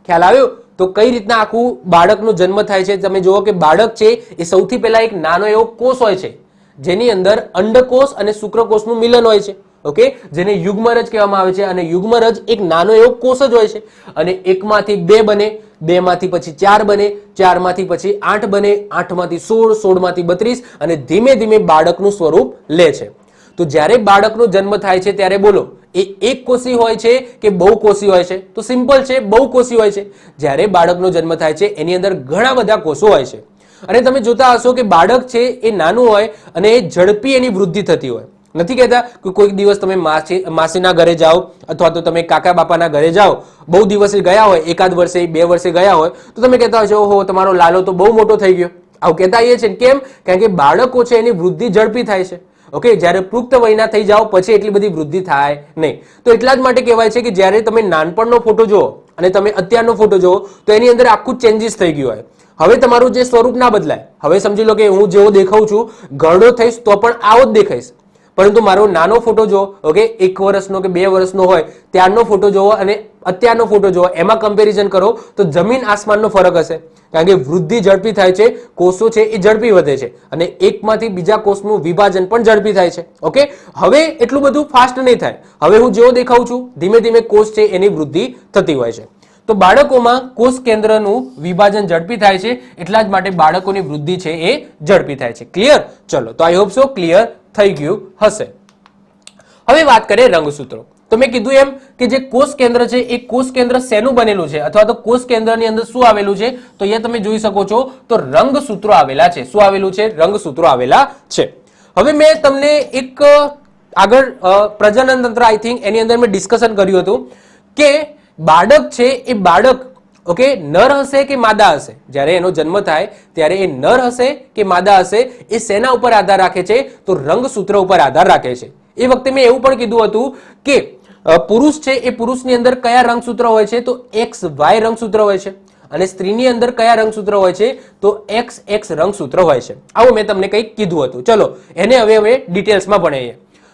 ખ્યાલ આવ્યો? તો કઈ રીતના આખું બાળકનો જન્મ થાય છે? તમે જુઓ કે બાળક છે એ સૌથી પહેલા એક નાનો એવો કોષ હોય છે, જેની અંદર અંડકોષ અને શુક્રકોષનું મિલન હોય છે. ઓકે, જેને યુગ્મરજ કહેવામાં આવે છે અને યુગ્મરજ એક નાનો એવો કોષ જ હોય છે અને એકમાંથી બે બને, બેમાંથી પછી 4 બને, 4 માંથી પછી 8 બને, 8 માંથી 16, 16 માંથી 32 અને ધીમે ધીમે બાળકનું સ્વરૂપ લે છે. તો જ્યારે બાળકનો જન્મ થાય છે ત્યારે બોલો, એ એક કોષી હોય છે કે બહુકોષી હોય છે? તો સિમ્પલ છે, બહુકોષી હોય છે. જ્યારે બાળકનો જન્મ થાય છે એની અંદર ઘણા બધા કોષો હોય છે અને તમે જોતા હશો કે બાળક છે એ નાનું હોય અને એ ઝડપી એની વૃદ્ધિ થતી હોય. નથી કહેતા કે કોઈક દિવસ તમે માસીના ઘરે જાઓ અથવા તો તમે કાકા બાપાના ઘરે જાઓ, બહુ દિવસે ગયા હોય, એકાદ વર્ષે 2 વર્ષે ગયા હોય, તો તમે કહેતા હશો, ઓહો, તમારો લાલો તો બહુ મોટો થઈ ગયો. આવું કહેતા આવીએ છીએ. કેમ? કારણ કે બાળકો છે એની વૃદ્ધિ ઝડપી થાય છે. ઓકે, જ્યારે પુખ્ત વયના થઈ જાઓ પછી એટલી બધી વૃદ્ધિ થાય નહીં. તો એટલા જ માટે કહેવાય છે કે જ્યારે તમે નાનપણનો ફોટો જુઓ અને તમે અત્યારનો ફોટો જુઓ તો એની અંદર આખું ચેન્જીસ થઈ ગયું હોય. હવે તમારું જે સ્વરૂપ ના બદલાય. હવે સમજી લો કે હું જેવો દેખાઉં છું, ઘરડો થઈશ તો પણ આવો જ દેખાઈશ, પરંતુ મારો નાનો ફોટો જો, ઓકે, 1 વર્ષનો કે 2 વર્ષનો હોય ત્યારનો ફોટો જોવો અને અત્યારનો ફોટો જોવો, એમાં કમ્પેરિઝન કરો તો જમીન આસમાનનો ફરક હશે. કારણ કે વૃદ્ધિ ઝડપી થાય છે, કોષો છે એ ઝડપી વધે છે અને એકમાંથી બીજા કોષનું વિભાજન પણ ઝડપી થાય છે. ઓકે, હવે એટલું બધું ફાસ્ટ નહીં થાય. હવે હું જેવો દેખાઉં છું, ધીમે ધીમે કોષ છે એની વૃદ્ધિ થતી હોય છે. તો બાળકોમાં કોષ કેન્દ્રનું વિભાજન ઝડપી થાય છે, એટલા જ માટે બાળકોની વૃદ્ધિ છે એ ઝડપી થાય છે. ક્લિયર? ચલો, તો આઈ હોપ સો ક્લિયર થઈ ગયું હશે. હવે વાત કરીએ રંગસૂત્રો. તો મેં કીધું એમ કે જે કોષ કેન્દ્ર છે એ કોષ કેન્દ્ર શેનું બનેલું છે અથવા તો કોષ કેન્દ્રની અંદર શું આવેલું છે તો અહીંયા તમે જોઈ શકો છો તો રંગસૂત્રો આવેલા છે. શું આવેલું છે? રંગસૂત્રો આવેલા છે. હવે મેં તમને એક આગળ પ્રજનન તંત્ર આઈ થિંક એની અંદર મેં ડિસ્કશન કર્યું હતું કે બાળક છે એ બાળક ઓકે નર હશે કે માદા હશે. જ્યારે એનો જન્મ થાય ત્યારે એ નર હશે કે માદા હશે એ શેના ઉપર આધાર રાખે છે તો રંગસૂત્ર ઉપર આધાર રાખે છે. એ વખતે મેં એવું પણ કીધું હતું કે પુરુષ છે એ પુરુષની અંદર કયા રંગસૂત્ર હોય છે તો XY રંગસૂત્ર હોય છે અને સ્ત્રીની અંદર કયા રંગસૂત્ર હોય છે તો XX રંગસૂત્ર હોય છે. આવું મેં તમને કંઈક કીધું હતું. ચલો એને હવે ડિટેલ્સમાં ભણીએ.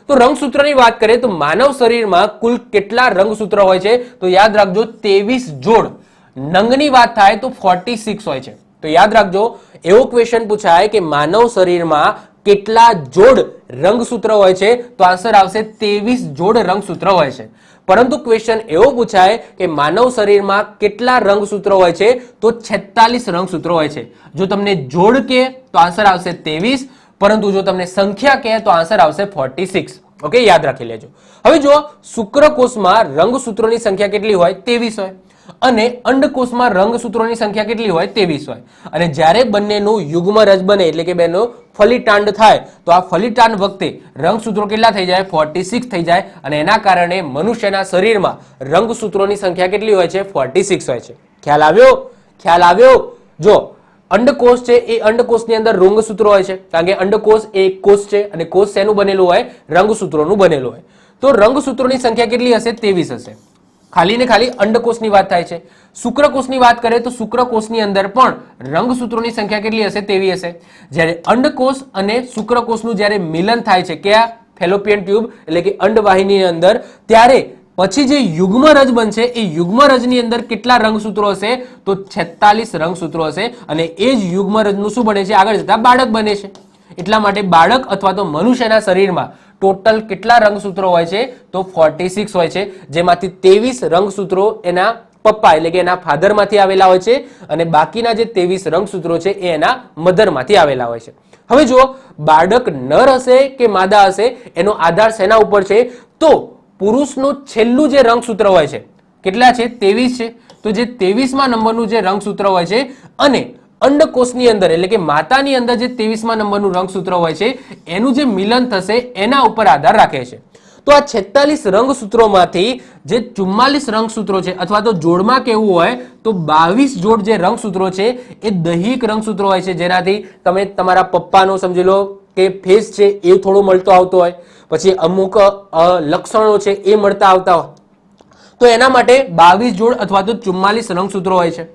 તો રંગસૂત્રની વાત કરીએ તો માનવ શરીરમાં કુલ કેટલા રંગસૂત્ર હોય છે તો યાદ રાખજો 23 જોડ. નંગની વાત થાય તો 46 હોય છે. તો યાદ રાખજો એવો ક્વેશ્ચન પૂછાય કે માનવ શરીરમાં કેટલા જોડ રંગસૂત્ર હોય છે તો આન્સર આવશે 23 જોડ રંગસૂત્ર હોય છે. પરંતુ ક્વેશ્ચન એવો પૂછાય કે માનવ શરીરમાં કેટલા રંગસૂત્રો હોય છે તો 46 રંગસૂત્રો હોય છે. જો તમને જોડ કે તો આન્સર આવશે 23, પરંતુ જો તમને સંખ્યા કહે તો આન્સર આવશે 46. ઓકે, યાદ રાખી લેજો. હવે જો શુક્રકોષમાં રંગસૂત્રોની સંખ્યા કેટલી હોય 23 હોય અને અંડકોષમાં રંગસૂત્રોની સંખ્યા કેટલી હોય 23 હોય અને જ્યારે બંનેનું યુગ્મરજ બને એટલે કે બેનો ફલિતાંડ થાય તો આ ફલિતાંડ વખતે રંગસૂત્રો કેટલા થઈ જાય 46 થઈ જાય અને એના કારણે મનુષ્યના શરીરમાં રંગસૂત્રોની સંખ્યા કેટલી હોય છે 46 હોય છે. ખ્યાલ આવ્યો? ખ્યાલ આવ્યો? જો અંડકોષ છે એ અંડકોષની અંદર રંગસૂત્રો હોય છે કારણ કે અંડકોષ એ એક કોષ છે અને કોષ શેનું બનેલું હોય રંગસૂત્રોનું બનેલું હોય. તો રંગસૂત્રોની સંખ્યા કેટલી હશે 23 હશે. ખાલી ને ખાલી અંડકોષની વાત થાય છે. શુક્રકોષની વાત કરીએ તો શુક્રકોષની અંદર પણ રંગસૂત્રોની સંખ્યા કેટલી હશે 23 હશે. જ્યારે અંડકોષ અને શુક્રકોષનું જ્યારે મિલન થાય છે ક્યાં ફેલોપિયન ટ્યુબ એટલે કે અંડવાહિનીની અંદર ત્યારે પછી જે યુગ્મરજ બનશે એ યુગ્મરજની અંદર કેટલા રંગસૂત્રો હશે તો 46 રંગસૂત્રો હશે અને એ જ યુગ્મરજનું શું બને છે આગળ જતા બાળક બને છે. એટલા માટે બાળક અથવા તો મનુષ્યના શરીરમાં ટોટલ કેટલા રંગસૂત્રો હોય છે તો 46 હોય છે, જેમાંથી 23 રંગસૂત્રો એના પપ્પા એટલે કે એના ફાધરમાંથી આવેલા હોય છે અને બાકીના જે 23 રંગસૂત્રો છે એ એના મધરમાંથી આવેલા હોય છે. હવે જુઓ બાળક નર હશે કે માદા હશે એનો આધાર શેના ઉપર છે તો પુરુષનું છેલ્લું જે રંગસૂત્ર હોય છે કેટલા છે 23 છે. તો જે 23મા નંબરનું જે રંગસૂત્ર હોય છે અને અંડકોષની અંદર એટલે કે માતાની અંદર જે 23મા નંબરનું રંગસૂત્ર હોય છે એનું જે મિલન થશે એના ઉપર આધાર રાખે છે. તો આ 46 રંગસૂત્રોમાંથી જે 44 રંગસૂત્રો છે અથવા તો જોડમાં કેવું હોય તો 22 જોડ જે રંગસૂત્રો છે એ દૈહિક રંગસૂત્રો હોય છે જેનાથી તમે તમારા પપ્પાનો સમજી લો કે ફેસ છે એ થોડો મળતો આવતો હોય, પછી અમુક લક્ષણો છે એ મળતા આવતા હોય તો એના માટે 22 જોડ અથવા તો 44 રંગસૂત્રો હોય છે.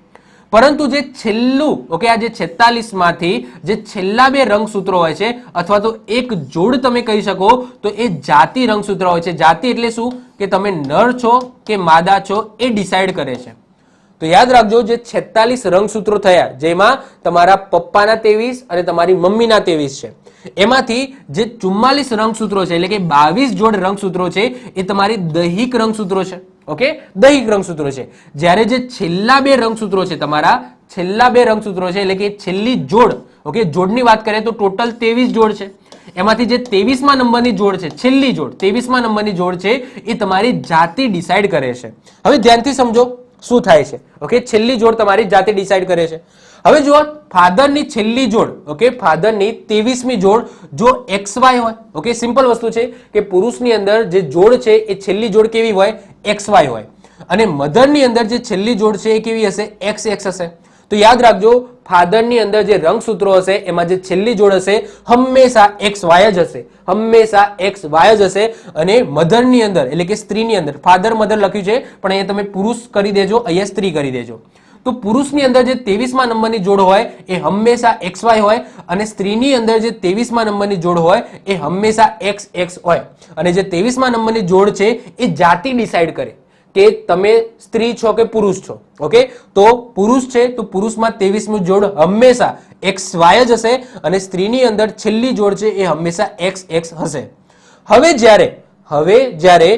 પરંતુ જે છેલ્લું ઓકે આ જે 46 માંથી જે છેલ્લા બે રંગસૂત્રો હોય છે અથવા તો એક જોડ તમે કહી શકો તો એ જાતિ રંગસૂત્ર હોય છે. જાતિ એટલે શું કે તમે નર છો કે માદા છો એ ડિસાઈડ કરે છે. તો યાદ રાખજો જે 46 રંગસૂત્રો થયા જેમાં તમારા પપ્પાના 23 અને તમારી મમ્મીના 23 છે એમાંથી જે 44 રંગસૂત્રો છે એટલે કે 22 જોડ રંગસૂત્રો છે એ તમારી દૈહિક રંગસૂત્રો છે. ઓકે, દૈહિક રંગસૂત્રો છે. જ્યારે જે છેલ્લા બે રંગસૂત્રો છે તમારા છેલ્લા બે રંગસૂત્રો છે એટલે કે છેલ્લી જોડ ઓકે જોડની વાત કરીએ તો ટોટલ 23 જોડ છે એમાંથી જે 23મા નંબરની જોડ છે છેલ્લી જોડ 23મા નંબરની જોડ છે એ તમારી જાતિ ડિસાઈડ કરે છે. હવે ધ્યાનથી સમજો શું થાય છે. ઓકે, છેલ્લી જોડ તમારી જાતિ ડિસાઈડ કરે છે. હવે જુઓ ફાધરની છેલ્લી જોડ ઓકે ફાધરની 23મી જોડ જો XY હોય ઓકે સિમ્પલ વસ્તુ છે કે પુરુષની અંદર જે જોડ છે એ છેલ્લી જોડ કેવી હોય XY હોય અને મધરની અંદર જે છેલ્લી જોડ છે એ કેવી હશે XX હશે. તો યાદ રાખજો ફાધરની અંદર જે રંગસૂત્રો હશે એમાં જે છેલ્લી જોડ હશે હંમેશા XY જ હશે, હંમેશા XY જ હશે અને મધરની અંદર એટલે કે સ્ત્રીની અંદર ફાધર મધર લખ્યું છે પણ અહીંયા તમે પુરુષ કરી દેજો અહીંયા સ્ત્રી કરી દેજો. તો પુરુષની અંદર જે 23મા નંબરની જોડ હોય એ હંમેશા XY હોય અને સ્ત્રીની અંદર જે 23મા નંબરની જોડ હોય એ હંમેશા XX હોય અને જે 23મા નંબરની જોડ છે એ જાતિ ડિસાઈડ કરે કે તમે સ્ત્રી છો કે પુરુષ છો. ઓકે, તો પુરુષ છે તો પુરુષમાં 23મી જોડ હંમેશા XY જ હશે અને સ્ત્રીની અંદર છેલ્લી જોડ છે એ હંમેશા XX હશે. હવે જ્યારે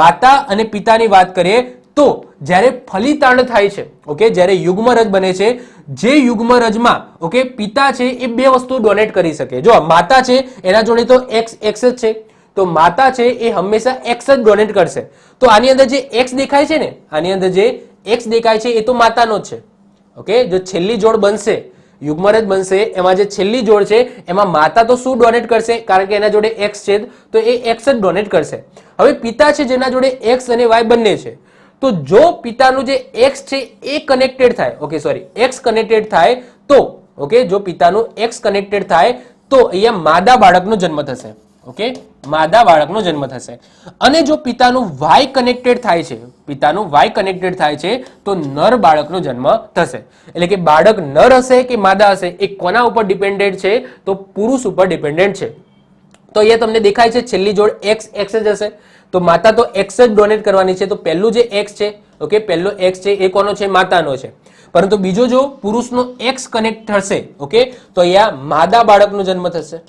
માતા અને પિતાની વાત કરીએ તો જ્યારે ફલિતાંડ થાય છે ઓકે જ્યારે યુગ્મરજ બને છે જે યુગ્મરજમાં ઓકે પિતા છે એ બે વસ્તુ ડોનેટ કરી શકે. જો માતા છે એના જોડે તો XX જ છે તો માતા છે એ હંમેશા એક્સ જ ડોનેટ કરશે. તો આની અંદર જે એક્સ દેખાય છે ને, આની અંદર જે એક્સ દેખાય છે એ તો માતાનો જ છે. ઓકે, જો છેલ્લી જોડ બનશે, યુગ્મરજ બનશે, એમાં જે છેલ્લી જોડ છે એમાં માતા તો શું ડોનેટ કરશે? કારણ કે એના જોડે એક્સ છે તો એ એક્સ જ ડોનેટ કરશે. હવે પિતા છે જેના જોડે એક્સ અને વાય બંને છે, તો જો પિતાનું જે એક્સ છે એ કનેક્ટેડ થાય, ઓકે સોરી, એક્સ કનેક્ટેડ થાય તો, ઓકે, જો પિતાનું એક્સ કનેક્ટેડ થાય તો અહીંયા માદા બાળકનો જન્મ થશે. ઓકે, માદા બાળકનો જન્મ થશે. અને જો પિતાનું વાય કનેક્ટેડ થાય છે, પિતાનું વાય કનેક્ટેડ થાય છે તો નર બાળકનો જન્મ થશે. એટલે કે બાળક નર હશે કે માદા હશે એ કોના ઉપર ડિપેન્ડેન્ટ છે? તો પુરુષ ઉપર ડિપેન્ડેન્ટ છે. તો અહીંયા તમને દેખાય છે છેલ્લી જોડ એક્સ એક્સ જ હશે, તો માતા તો એક્સ જ ડોનેટ કરવાની છે. તો પહેલું જે એક્સ છે, ઓકે, પહેલો એક્સ છે એ કોનો છે? માતાનો છે. પરંતુ બીજો જો પુરુષનો એક્સ કનેક્ટ થશે, ઓકે, તો અહીંયા માદા બાળકનો જન્મ થશે.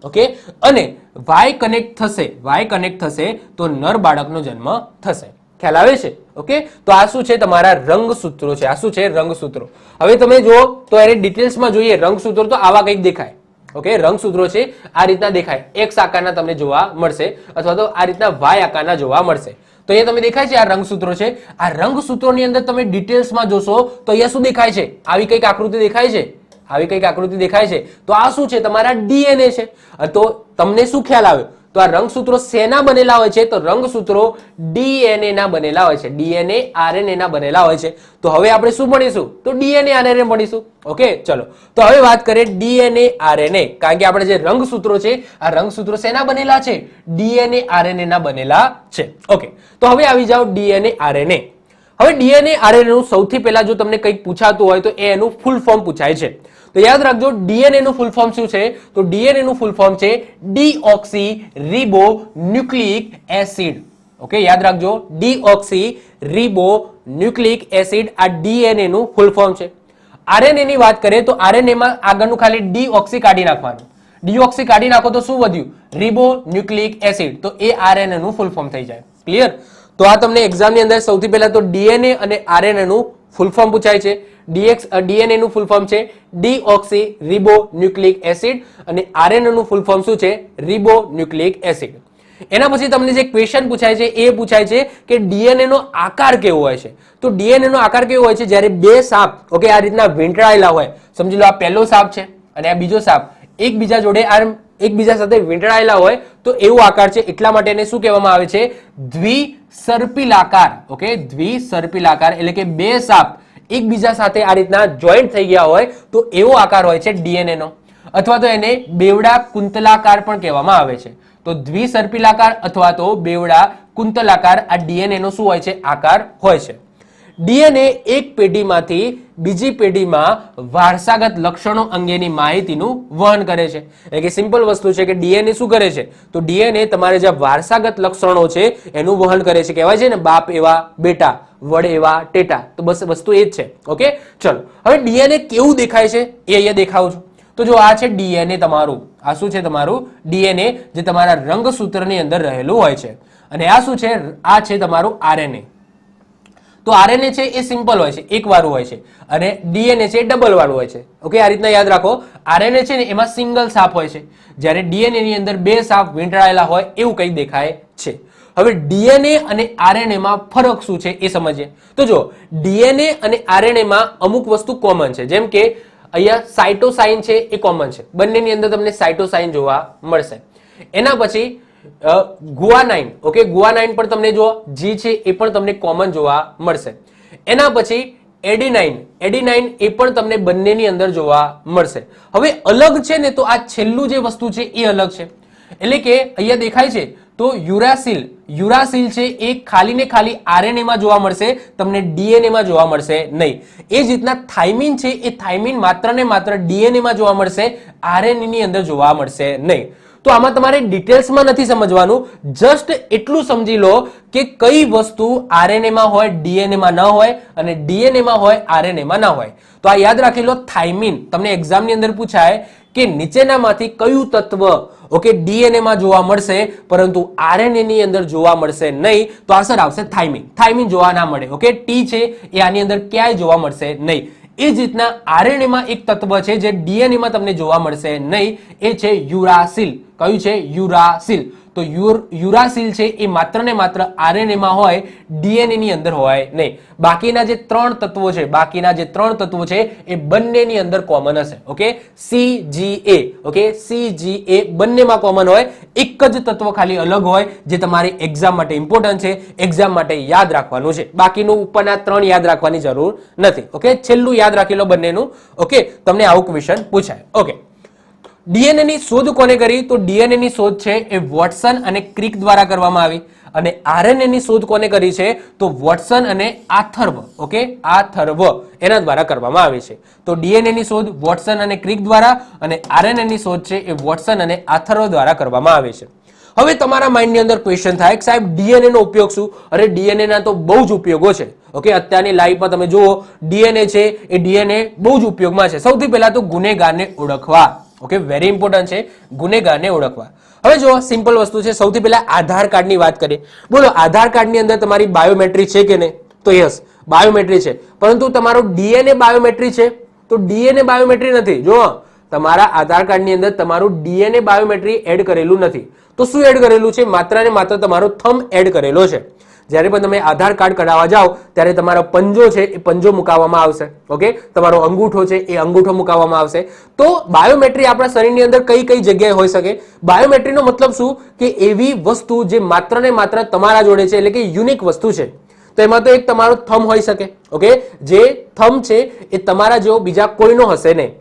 ઓકે, અને વાય કનેક્ટ થશે, વાય કનેક્ટ થશે તો નર બાળકનો જન્મ થશે. ખ્યાલ આવે છે? ઓકે, તો આ શું છે? તમારા રંગસૂત્રો છે. આ શું છે? રંગસૂત્રો. હવે તમે જુઓ તો એને ડિટેલ્સમાં જોઈએ. રંગસૂત્રો તો આવા કંઈક દેખાય. ઓકે, રંગસૂત્રો છે આ રીતના દેખાય, એક્સ આકારના તમને જોવા મળશે અથવા તો આ રીતના વાય આકારના જોવા મળશે. તો અહીંયા તમે દેખાય છે આ રંગસૂત્રો છે. આ રંગસૂત્રોની અંદર તમે ડિટેલ્સમાં જોશો તો અહીંયા શું દેખાય છે? આવી કંઈક આકૃતિ દેખાય છે. આવી કંઈક આકૃતિ દેખાય છે. તો આ શું છે? તમારા ડીએનએ છે. તો તમને શું ખ્યાલ આવ્યો? તો આ રંગસૂત્રો શેના બનેલા હોય છે? તો રંગસૂત્રો ડીએનએ ના બનેલા હોય છે. ડીએનએ આરએનએ ના બનેલા હોય છે. તો હવે આપણે શું ભણીશું? તો ડીએનએ આરએનએ ભણીશું. ઓકે, ચલો તો હવે વાત કરીએ ડીએનએ આરએનએ. કારણ કે આપણે જે રંગસૂત્રો છે આ રંગસૂત્રો શેના બનેલા છે? ડીએનએ આરએનએ ના બનેલા છે. ઓકે, તો હવે આવી જાઓ ડીએનએ આરએનએ. હવે ડીએનએ આરએનએ નું સૌથી પહેલા જો તમને કંઈક પૂછાતું હોય તો એ એનું ફૂલ ફોર્મ પૂછાય છે. તો યાદ રાખજો ડીએનએ નું ફૂલ ફોર્મ શું છે? તો ડીએનએ નું ફૂલ ફોર્મ છે ડીઓક્સી રિબો ન્યુક્લિક એસિડ. ઓકે, યાદ રાખજો ડીઓક્સી રિબો ન્યુક્લિક એસિડ આ ડીએનએ નું ફૂલ ફોર્મ છે. આરએનએ ની વાત કરીએ તો આરએનએ માં આગળનું ખાલી ડીઓક્સી કાઢી નાખવાનું. ડીઓક્સી કાઢી નાખો તો શું વધ્યું? રિબો ન્યુક્લિક એસિડ. તો એ આરએનએ નું ફૂલ ફોર્મ થઈ જાય. ક્લિયર? તો આ તમને એક્ઝામની અંદર સૌથી પહેલા તો ડીએનએ અને આરએનએ નું ફૂલ ફોર્મ પૂછાય છે. ડીએનએ નું ફૂલ ફોર્મ છે ડીઓક્સી રિબો ન્યુક્લિક એસિડ અને આરએનએ નું ફૂલ ફોર્મ શું છે? રિબો ન્યુક્લિક એસિડ. એના પછી તમને જે ક્વેશ્ચન પૂછાય છે એ પૂછાય છે કે ડીએનએ નો આકાર કેવો હોય છે? તો ડીએનએ નો આકાર કેવો હોય છે? જ્યારે બે સાપ, ઓકે, આ રીતના વીંટળાયેલા હોય, સમજી લો આ પહેલો સાપ છે અને આ બીજો સાપ એકબીજા જોડે એકબીજા સાથે વીંટળાયેલા હોય તો એવો આકાર છે. એટલા માટે એને શું કહેવામાં આવે છે? દ્વિસર્પિલાકાર. ઓકે, દ્વિસર્પિલાકાર એટલે કે બે સાપ એકબીજા સાથે આ રીતના જોઈન્ટ થઈ ગયા હોય તો એવો આકાર હોય છે ડીએનએ નો. અથવા તો એને બેવડા કુંતલાકાર પણ કહેવામાં આવે છે. તો દ્વિસર્પિલાકાર અથવા તો બેવડા કુંતલાકાર આ ડીએનએ નો શું હોય છે? આકાર હોય છે. ડીએનએ એક પેઢીમાંથી બીજી પેઢીમાં વારસાગત લક્ષણો અંગેની માહિતીનું વહન કરે છે. એટલે કે સિમ્પલ વસ્તુ છે કે ડીએનએ શું કરે છે? તો ડીએનએ તમારે જે વારસાગત લક્ષણો છે એનું વહન કરે છે. કહેવાય છે ને બાપ એવા બેટા, વડ એવા ટેટા. તો બસ વસ્તુ એ જ છે. ઓકે, ચલો હવે ડીએનએ કેવું દેખાય છે એ અહીંયા દેખાવું છું. તો જો આ છે ડીએનએ તમારું. આ શું છે? તમારું ડીએનએ જે તમારા રંગસૂત્રની અંદર રહેલું હોય છે. અને આ શું છે? આ છે તમારું આરએનએ. તો આરએનએ છે એ સિમ્પલ હોય છે, એક વાળું હોય છે અને ડીએનએ છે ડબલ વાળું હોય છે. ઓકે, આ રીતના યાદ રાખો. આરએનએ છે ને એમાં સિંગલ સાપ હોય છે, જ્યારે ડીએનએ ની અંદર બે સાપ વીંટળાયેલા હોય એવું કંઈ દેખાય છે. હવે ડીએનએ અને આરએનએ માં ફરક શું છે એ સમજીએ. તો જો ડીએનએ અને આરએનએ માં અમુક વસ્તુ કોમન છે. જેમ કે અહીંયા સાઇટોસાઇન છે એ કોમન છે, બંનેની અંદર તમને સાઇટોસાઇન જોવા મળશે. એના પછી ગુઆનાઇન, ઓકે, ગુઆનાઇન પણ તમને જો જી છે એ પણ તમને કોમન જોવા મળશે. એના પછી એડિનાઇન, એડિનાઇન એ પણ તમને બંનેની અંદર જોવા મળશે. હવે અલગ છે ને તો આ છેલ્લું જે વસ્તુ છે એ અલગ છે. એટલે કે અહીંયા દેખાય છે તો યુરાસિલ, યુરાસિલ છે એ ખાલી ને ખાલી આરએનએ માં જોવા મળશે, તમને ડીએનએ માં જોવા મળશે નહીં. એ જ રીતના થાઇમિન છે એ થાઇમિન માત્ર ને માત્ર ડીએનએ માં જોવા મળશે, આરએનએ ની અંદર જોવા મળશે નહીં. તો આમાં તમારે ડિટેલ્સમાં નથી સમજવાનું, જસ્ટ એટલું સમજી લો કે કઈ વસ્તુ આરએનએ માં હોય ડીએનએ માં ન હોય અને ડીએનએ માં હોય આરએનએ માં ન હોય. તો આ યાદ રાખી લો. થાઇમિન તમને એક્ઝામની અંદર પૂછાય કે નીચેનામાંથી કયું તત્વ, ઓકે, ડીએનએ માં જોવા મળશે પરંતુ આરએનએ ની અંદર જોવા મળશે નહીં, તો આન્સર આવશે થાઇમિન. થાઇમિન જોવા ના મળે. ઓકે, ટી છે એ આની અંદર ક્યાંય જોવા મળશે નહીં. એ જ રીતના આરએનએ માં એક તત્વ છે જે ડીએનએ માં તમને જોવા મળશે નહીં, એ છે યુરાસિલ. કયું છે? યુરાસિલ. તો યુરાસિલ છે એ માત્ર ને માત્ર આરએનએ માં હોય, ડીએનએ ની અંદર હોય નહીં. બાકીના જે ત્રણ તત્વો છે એ બંનેની અંદર કોમન હશે. Okay, CGA. ઓકે, CGA બંનેમાં કોમન હોય, એક જ તત્વ ખાલી અલગ હોય જે તમારી એક્ઝામ માટે ઇમ્પોર્ટન્ટ છે, એક્ઝામ માટે યાદ રાખવાનું છે. બાકીનું ઉપરના ત્રણ યાદ રાખવાની જરૂર નથી. ઓકે, છેલ્લું યાદ રાખી લો બંનેનું. ઓકે, તમને આવું ક્વેશ્ચન પૂછાય. ઓકે, ડીએનએ ની શોધ કોને કરી? તો ડીએનએ ની શોધ છે એ વોટસન અને ક્રિક દ્વારા કરવામાં આવી. અને આરએનએ ની શોધ કોને કરી છે? તો વોટસન અને આથર્વ. ઓકે, આથર્વ એના દ્વારા કરવામાં આવી છે. તો ડીએનએ ની શોધ વોટસન અને ક્રિક દ્વારા, અને આરએનએ ની શોધ છે એ વોટસન અને આથર્વ દ્વારા કરવામાં આવી છે. હવે તમારા માઇન્ડની અંદર ક્વેશ્ચન થાય કે સાહેબ ડીએનએ નો ઉપયોગ શું? અરે ડીએનએ ના તો બહુ જ ઉપયોગો છે. ઓકે, અત્યારની લાઈફમાં તમે જુઓ ડીએનએ છે એ ડીએનએ બહુ જ ઉપયોગમાં છે. સૌથી પહેલા તો ગુનેગારને ઓળખવા. ઓકે, વેરી ઇમ્પોર્ટન્ટ છે ગુનેગારને ઓળખવા. હવે જો સિમ્પલ વસ્તુ છે, સૌથી પહેલા આધાર કાર્ડની વાત કરીએ. બોલો, આધાર કાર્ડની અંદર તમારી બાયોમેટ્રી છે કે નહીં? તો યસ, બાયોમેટ્રી છે. પરંતુ તમારો ડીએનએ બાયોમેટ્રી છે? તો ડીએનએ બાયોમેટ્રી નથી. જો તમારા આધાર કાર્ડની અંદર તમારું ડીએનએ બાયોમેટ્રી એડ કરેલું નથી. તો શું એડ કરેલું છે? માત્ર ને માત્ર તમારો થંબ એડ કરેલો છે. જ્યારે પણ તમે આધાર કાર્ડ કઢાવવા જાઓ ત્યારે તમારો પંજો છે એ પંજો મુકાવવામાં આવશે. ઓકે, તમારો અંગૂઠો છે એ અંગૂઠો મુકાવવામાં આવશે. તો બાયોમેટ્રી આપણા શરીરની અંદર કઈ કઈ જગ્યાએ હોઈ શકે? બાયોમેટ્રીનો મતલબ શું? કે એવી વસ્તુ જે માત્ર ને માત્ર તમારા જોડે છે, એટલે કે યુનિક વસ્તુ છે. તો એમાં તો એક તમારો થંબ હોઈ શકે. ઓકે, જે થંબ છે એ તમારા જેવો બીજા કોઈનો હશે નહીં.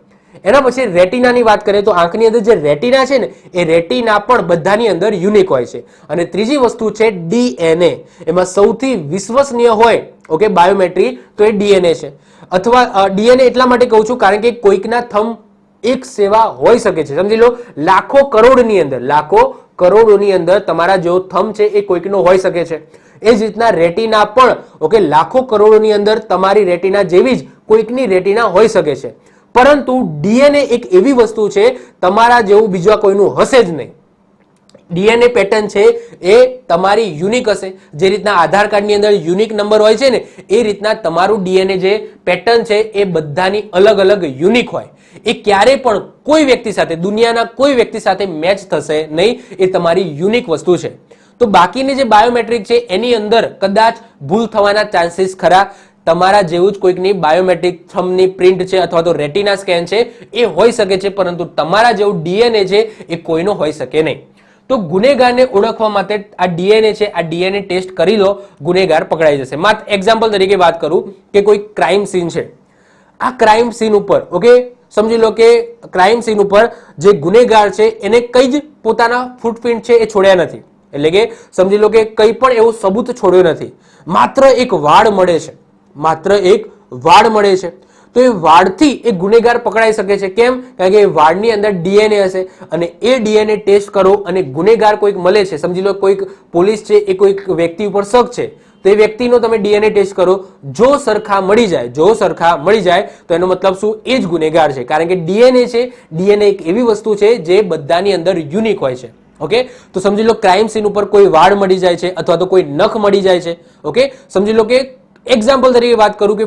એના પછી રેટિનાની વાત કરીએ તો આંખની અંદર જે રેટિના છે ને એ રેટિના પણ બધાની અંદર યુનિક હોય છે. અને ત્રીજી વસ્તુ છે ડીએનએ. એમાં સૌથી વિશ્વસનીય હોય ઓકે બાયોમેટ્રી તો એ ડીએનએ છે. અથવા ડીએનએ એટલા માટે કહું છું કારણ કે કોઈકના થંબ એક સેવા હોઈ શકે છે. સમજી લો, લાખો કરોડોની અંદર તમારા જેવો થંબ છે એ કોઈકનો હોઈ શકે છે. એ જ રીતના રેટિના પણ ઓકે લાખો કરોડોની અંદર તમારી રેટિના જેવી જ કોઈકની રેટિના હોઈ શકે છે. પરંતુ ડીએનએ એક એવી વસ્તુ છે તમારા જેવું બીજા કોઈનું હશે જ નહીં. ડીએનએ પેટર્ન છે એ તમારી યુનિક હશે. જે રીતના આધાર કાર્ડની અંદર યુનિક નંબર હોય છે ને એ રીતના તમારું ડીએનએ જે પેટર્ન છે એ બધાની અલગ અલગ યુનિક હોય. એ ક્યારેય પણ કોઈ વ્યક્તિ સાથે, દુનિયાના કોઈ વ્યક્તિ સાથે મેચ થશે નહીં. એ તમારી યુનિક વસ્તુ છે. તો બાકીની જે બાયોમેટ્રિક છે એની અંદર કદાચ ભૂલ થવાના ચાન્સીસ ખરા. તમારા જેવું જ કોઈકની બાયોમેટ્રિક થંબની પ્રિન્ટ છે અથવા તો રેટિના સ્કેન છે એ હોઈ શકે છે, પરંતુ તમારા જેવું ડીએનએ છે એ કોઈનો હોઈ શકે નહીં. તો ગુનેગારને ઓળખવા માટે આ ડીએનએ છે, આ ડીએનએ ટેસ્ટ કરી લો, ગુનેગાર પકડાઈ જશે. માત્ર એક્ઝામ્પલ તરીકે વાત કરું કે કોઈ ક્રાઇમ સીન છે. આ ક્રાઇમ સીન ઉપર ઓકે સમજી લો કે ક્રાઇમ સીન ઉપર જે ગુનેગાર છે એને કઈ જ પોતાના ફૂટપ્રિન્ટ છે એ છોડ્યા નથી. એટલે કે સમજી લો કે કંઈ પણ એવું સબૂત છોડ્યો નથી. માત્ર એક વાળ મળે છે. તો એ વાળથી એ ગુનેગાર પકડાઈ શકે છે. કેમ? કારણ કે એ વાળની અંદર ડીએનએ હશે અને એ ડીએનએ ટેસ્ટ કરો અને ગુનેગાર કોઈક મળે છે. સમજી લો કોઈક પોલીસ છે એ કોઈક વ્યક્તિ ઉપર શક છે તો એ વ્યક્તિનો તમે ડીએનએ ટેસ્ટ કરો. જો સરખા મળી જાય તો એનો મતલબ શું? એ જ ગુનેગાર છે. કારણ કે ડીએનએ છે, ડીએનએ એક એવી વસ્તુ છે જે બધાની અંદર યુનિક હોય છે. ઓકે, તો સમજી લો ક્રાઇમ સીન ઉપર કોઈ વાળ મળી જાય છે અથવા તો કોઈ નખ મળી જાય છે. ઓકે, સમજી લો કે એક્ઝામ્પલ તરીકે વાત કરું કે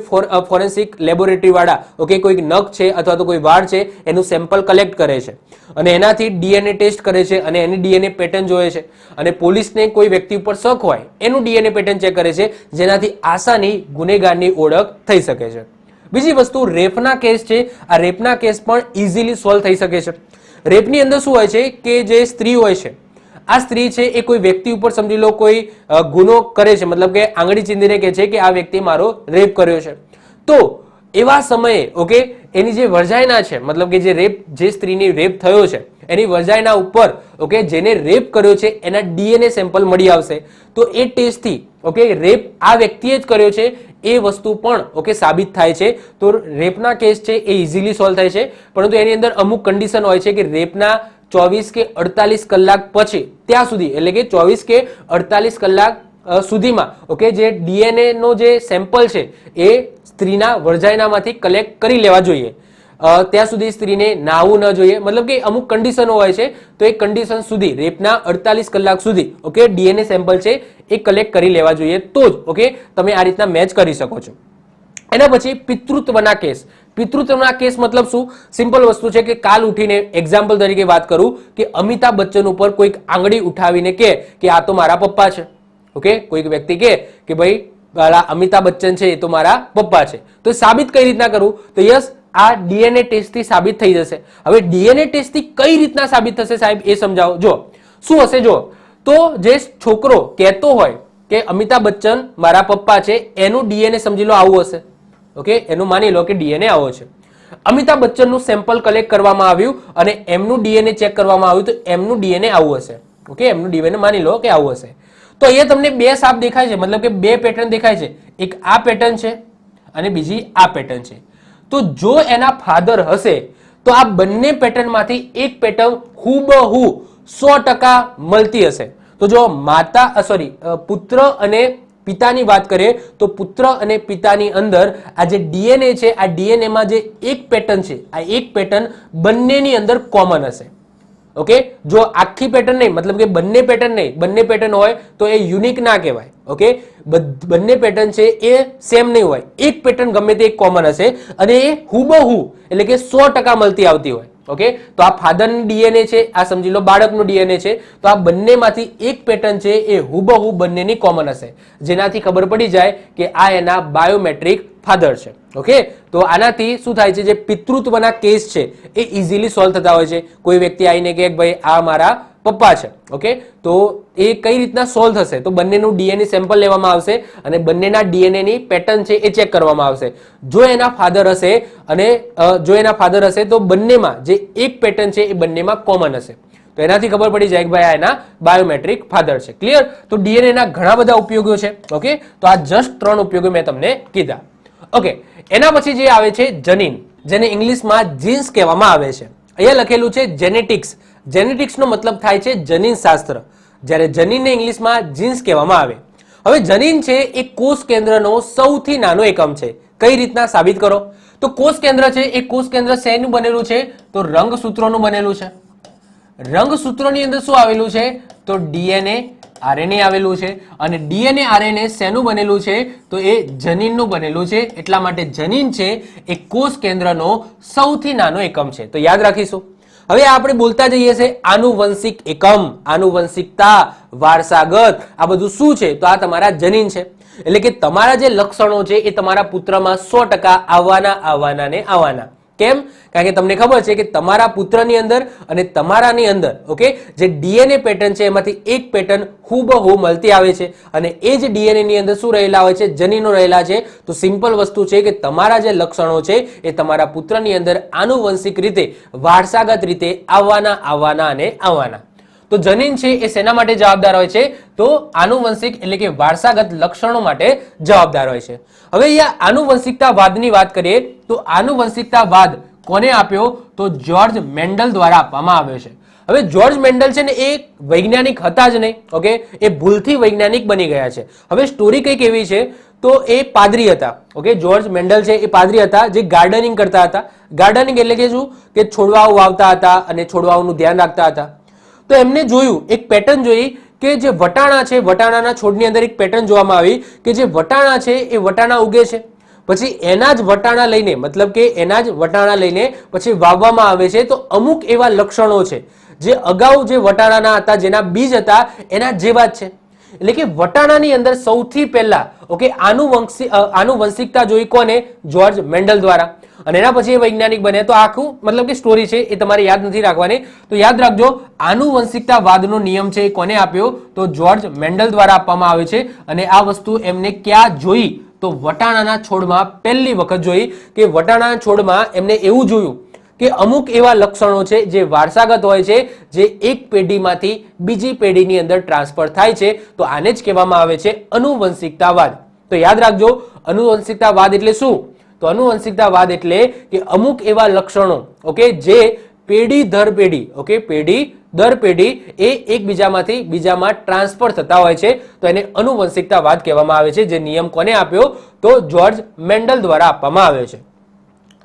ફોરેન્સિક લેબોરેટરી વાળા ઓકે કોઈક નખ છે અથવા તો કોઈ વાળ છે એનું સેમ્પલ કલેક્ટ કરે છે અને એનાથી ડીએનએ ટેસ્ટ કરે છે અને એની ડીએનએ પેટર્ન જોવે છે. અને પોલીસને કોઈ વ્યક્તિ ઉપર શક હોય એનું ડીએનએ પેટર્ન ચેક કરે છે, જેનાથી આસાની ગુનેગારની ઓળખ થઈ શકે છે. બીજી વસ્તુ રેપના કેસ છે. આ રેપના કેસ પણ ઇઝીલી સોલ્વ થઈ શકે છે. રેપની અંદર શું હોય છે કે જે સ્ત્રી હોય છે, આ સ્ત્રી છે એ કોઈ વ્યક્તિ ઉપર સમજી લો કોઈ ગુનો કરે છે, મતલબ કે આંગળી ચીંધીને કહે છે કે આ વ્યક્તિ મારો રેપ કર્યો છે. તો એવા સમયે ઓકે એની જે વર્જાઇના છે, મતલબ કે જે સ્ત્રીની રેપ થયો છે એની વર્જાઇના ઉપર ઓકે જેને રેપ કર્યો છે એના ડીએનએ સેમ્પલ મળી આવશે. તો એ ટેસ્ટથી ઓકે રેપ આ વ્યક્તિએ જ કર્યો છે એ વસ્તુ પણ ઓકે સાબિત થાય છે. તો રેપના કેસ છે એ ઇઝીલી સોલ્વ થાય છે, પરંતુ એની અંદર અમુક કન્ડિશન હોય છે કે રેપના 24 કે 48 કલાક પછી ત્યાં સુધી, એટલે કે 24 કે 48 કલાક સુધીમાં ઓકે જે ડીએનએ નો જે સેમ્પલ છે એ સ્ત્રીના વર્જાઇનામાંથી કલેક્ટ કરી લેવા જોઈએ. ત્યાં સુધી સ્ત્રીને નાહવું ન જોઈએ. મતલબ કે અમુક કન્ડિશનો હોય છે તો એ કન્ડિશન સુધી રેપના 48 કલાક સુધી ઓકે ડીએનએ સેમ્પલ છે એ કલેક્ટ કરી લેવા જોઈએ. તો જ ઓકે તમે આ રીતના મેચ કરી શકો છો. એના પછી પિતૃત્વના કેસ. પિતૃત્વના કેસ મતલબ શું? સિમ્પલ વસ્તુ છે કે કાલ ઉઠીને એક્ઝામ્પલ તરીકે વાત કરું કે અમિતાભ બચ્ચન ઉપર કોઈક આંગળી ઉઠાવીને કે આ તો મારા પપ્પા છે. ઓકે, કોઈક વ્યક્તિ કે ભાઈ અમિતાભ બચ્ચન છે એ તો મારા પપ્પા છે, તો સાબિત કઈ રીતના કરું? તો યસ, આ ડીએનએ ટેસ્ટથી સાબિત થઈ જશે. હવે ડીએનએ ટેસ્ટથી કઈ રીતના સાબિત થશે સાહેબ એ સમજાવો. જો શું હશે, જો તો જે છોકરો કહેતો હોય કે અમિતાભ બચ્ચન મારા પપ્પા છે, એનું ડીએનએ સમજી લો આવું હશે. ઓકે, એનું માની લો કે ડીએનએ આવો છે. અમિતાભ બચ્ચનનું સેમ્પલ કલેક્ટ કરવામાં આવ્યું અને એમનું ડીએનએ ચેક કરવામાં આવ્યું, તો એમનું ડીએનએ આવું હશે. ઓકે, એમનું ડીએનએ માની લો કે આવું હશે. તો અહીંયા તમને બે સાપ દેખાય છે, મતલબ કે બે પેટર્ન દેખાય છે. એક આ પેટર્ન છે અને બીજી આ પેટર્ન છે. તો જો એના ફાધર હશે તો આ બંને પેટર્નમાંથી એક પેટર્ન હુબહુ 100% મળતી હશે. તો જો પુત્ર અને પિતાની વાત કરીએ તો પુત્ર અને પિતાની અંદર આ જે ડીએનએ છે, આ ડીએનએમાં જે એક પેટર્ન છે, આ એક પેટર્ન બંનેની અંદર કોમન હશે. ઓકે, જો આખી પેટર્ન નહીં, મતલબ કે બંને પેટર્ન નહીં, બંને પેટર્ન હોય તો એ યુનિક ના કહેવાય. ઓકે, બંને પેટર્ન છે એ સેમ નહીં હોય, એક પેટર્ન ગમે તે એક કોમન હશે અને એ હુબહુ એટલે કે 100% મળતી આવતી હોય. ઓકે, તો આ ફાધરનું ડીએનએ છે, આ સમજી લો બાળકનું ડીએનએ છે, તો આ બંનેમાંથી એક પેટર્ન છે એ હુબહુ બંનેની કોમન હશે, જેનાથી ખબર પડી જાય કે આ એના બાયોમેટ્રિક ફાધર છે. ઓકે, તો આનાથી શું થાય છે, જે પિતૃત્વના કેસ છે એ ઇઝીલી સોલ્વ થતા હોય છે. કોઈ વ્યક્તિ આવીને કે ભાઈ આ મારા પપ્પા છે. ઓકે, તો એ કઈ રીતના સોલ્વ થશે? તો બંનેનું ડીએનએ સેમ્પલ લેવામાં આવશે અને બંનેના ડીએનએની પેટર્ન છે એ ચેક કરવામાં આવશે. જો એના ફાધર હશે તો બંનેમાં જે એક પેટર્ન છે એ બંનેમાં કોમન હશે. તો એનાથી ખબર પડી જાય કે ભાઈ આ એના બાયોમેટ્રિક ફાધર છે. ક્લિયર? તો ડીએનએ ના ઘણા બધા ઉપયોગો છે. ઓકે, તો આ જસ્ટ 3 ઉપયોગો મેં તમને કીધા. ઓકે, એના પછી જે આવે છે જનીન, જેને ઇંગ્લિશમાં જીન્સ કહેવામાં આવે છે. અહીંયા લખેલું છે જેનેટિક્સ. જેનેટિક્સનો મતલબ થાય છે જનીન શાસ્ત્ર, જ્યારે જનીનને ઇંગ્લિશમાં જીન્સ કહેવામાં આવે. હવે જનીન છે એ કોષ કેન્દ્રનો સૌથી નાનો એકમ છે. કઈ રીતના સાબિત કરો? તો કોષ કેન્દ્ર છે એ કોષ કેન્દ્ર શેનું બનેલું છે? તો રંગસૂત્રોનું બનેલું છે. રંગસૂત્રોની અંદર શું આવેલું છે? તો ડીએનએ આરએનએ આવેલું છે. અને ડીએનએ આરએનએ શેનું બનેલું છે? તો એ જનીનનું બનેલું છે. એટલા માટે જનીન છે એ કોષ કેન્દ્રનો સૌથી નાનો એકમ છે. તો યાદ રાખીશું. હવે આપણે બોલતા જઈએ છે આનુવંશિક એકમ, આનુવંશિકતા, વારસાગત, આ બધું શું છે? તો આ તમારા જનીન છે. એટલે કે તમારા જે લક્ષણો છે એ તમારા પુત્રમાં 100% આવવાના. કેમ? કારણ કે તમને ખબર છે કે તમારા પુત્રની અંદર અને તમારાની અંદર ઓકે જે ડીએનએ પેટર્ન છે એમાંથી એક પેટર્ન હુબહુ મળતી આવે છે અને એ જ ડીએનએ ની અંદર શું રહેલા હોય છે? જનીનો રહેલા છે. તો સિમ્પલ વસ્તુ છે કે તમારા જે લક્ષણો છે એ તમારા પુત્રની અંદર આનુવંશિક રીતે, વારસાગત રીતે આવવાના. તો જનીન છે એ શેના માટે જવાબદાર હોય છે? તો આનુવંશિક એટલે કે વારસાગત લક્ષણો માટે જવાબદાર હોય છે. હવે અહીંયા આનુવંશિકતાવાદની વાત કરીએ તો આનુવંશિકતાવાદ કોને આપ્યો? તો જ્યોર્જ મેન્ડલ દ્વારા આપવામાં આવ્યો છે. હવે જ્યોર્જ મેન્ડલ છે ને એ વૈજ્ઞાનિક હતા જ નહીં. ઓકે, એ ભૂલથી વૈજ્ઞાનિક બની ગયા છે. હવે સ્ટોરી કઈક એવી છે, તો એ પાદરી હતા. ઓકે, જ્યોર્જ મેન્ડલ છે એ પાદરી હતા જે ગાર્ડનિંગ કરતા હતા. ગાર્ડનિંગ એટલે કે શું? કે છોડવાઓ વાવતા હતા અને છોડવાઓનું ધ્યાન રાખતા હતા. તો એમને જોયું, એક પેટર્ન જોઈ કે જે વટાણા છે, વટાણાના છોડની અંદર એક પેટર્ન જોવામાં આવી કે જે વટાણા છે એ વટાણા ઉગે છે. પછી એના જ વટાણા લઈને, મતલબ કે એના જ વટાણા લઈને પછી વાવવામાં આવે છે. તો અમુક એવા લક્ષણો છે જે અગાઉ જે વટાણાના હતા, જેના બીજ હતા, એના જેવા જ છે. એટલે કે વટાણાની અંદર સૌથી પહેલા ઓકે આનુવંશિકતા જોઈ કોને? જ્યોર્જ મેન્ડલ દ્વારા. અને એના પછી એ વૈજ્ઞાનિક બને. તો આખું મતલબ કે સ્ટોરી છે એ તમારે યાદ નથી રાખવાની. તો યાદ રાખજો, આનુવંશિકતાવાદનો નિયમ છે એ કોને આપ્યો? તો જ્યોર્જ મેન્ડલ દ્વારા આપવામાં આવે છે. અને આ વસ્તુ એમને ક્યાં જોઈ? તો વટાણાના છોડમાં પહેલી વખત જોઈ કે વટાણાના છોડમાં એમને એવું જોયું કે અમુક એવા લક્ષણો છે જે વારસાગત હોય છે, જે એક પેઢીમાંથી બીજી પેઢીની અંદર ટ્રાન્સફર થાય છે. તો આને જ કહેવામાં આવે છે આનુવંશિકતાવાદ. તો યાદ રાખજો, આનુવંશિકતાવાદ એટલે શું? તો આનુવંશિકતાવાદ એટલે કે અમુક એવા લક્ષણો ઓકે જે પેઢી દર પેઢી એ એકબીજામાંથી બીજામાં ટ્રાન્સફર થતા હોય છે. તો એને આનુવંશિકતાવાદ કહેવામાં આવે છે. જે નિયમ કોને આપ્યો? તો જ્યોર્જ મેન્ડલ દ્વારા આપવામાં આવ્યો છે.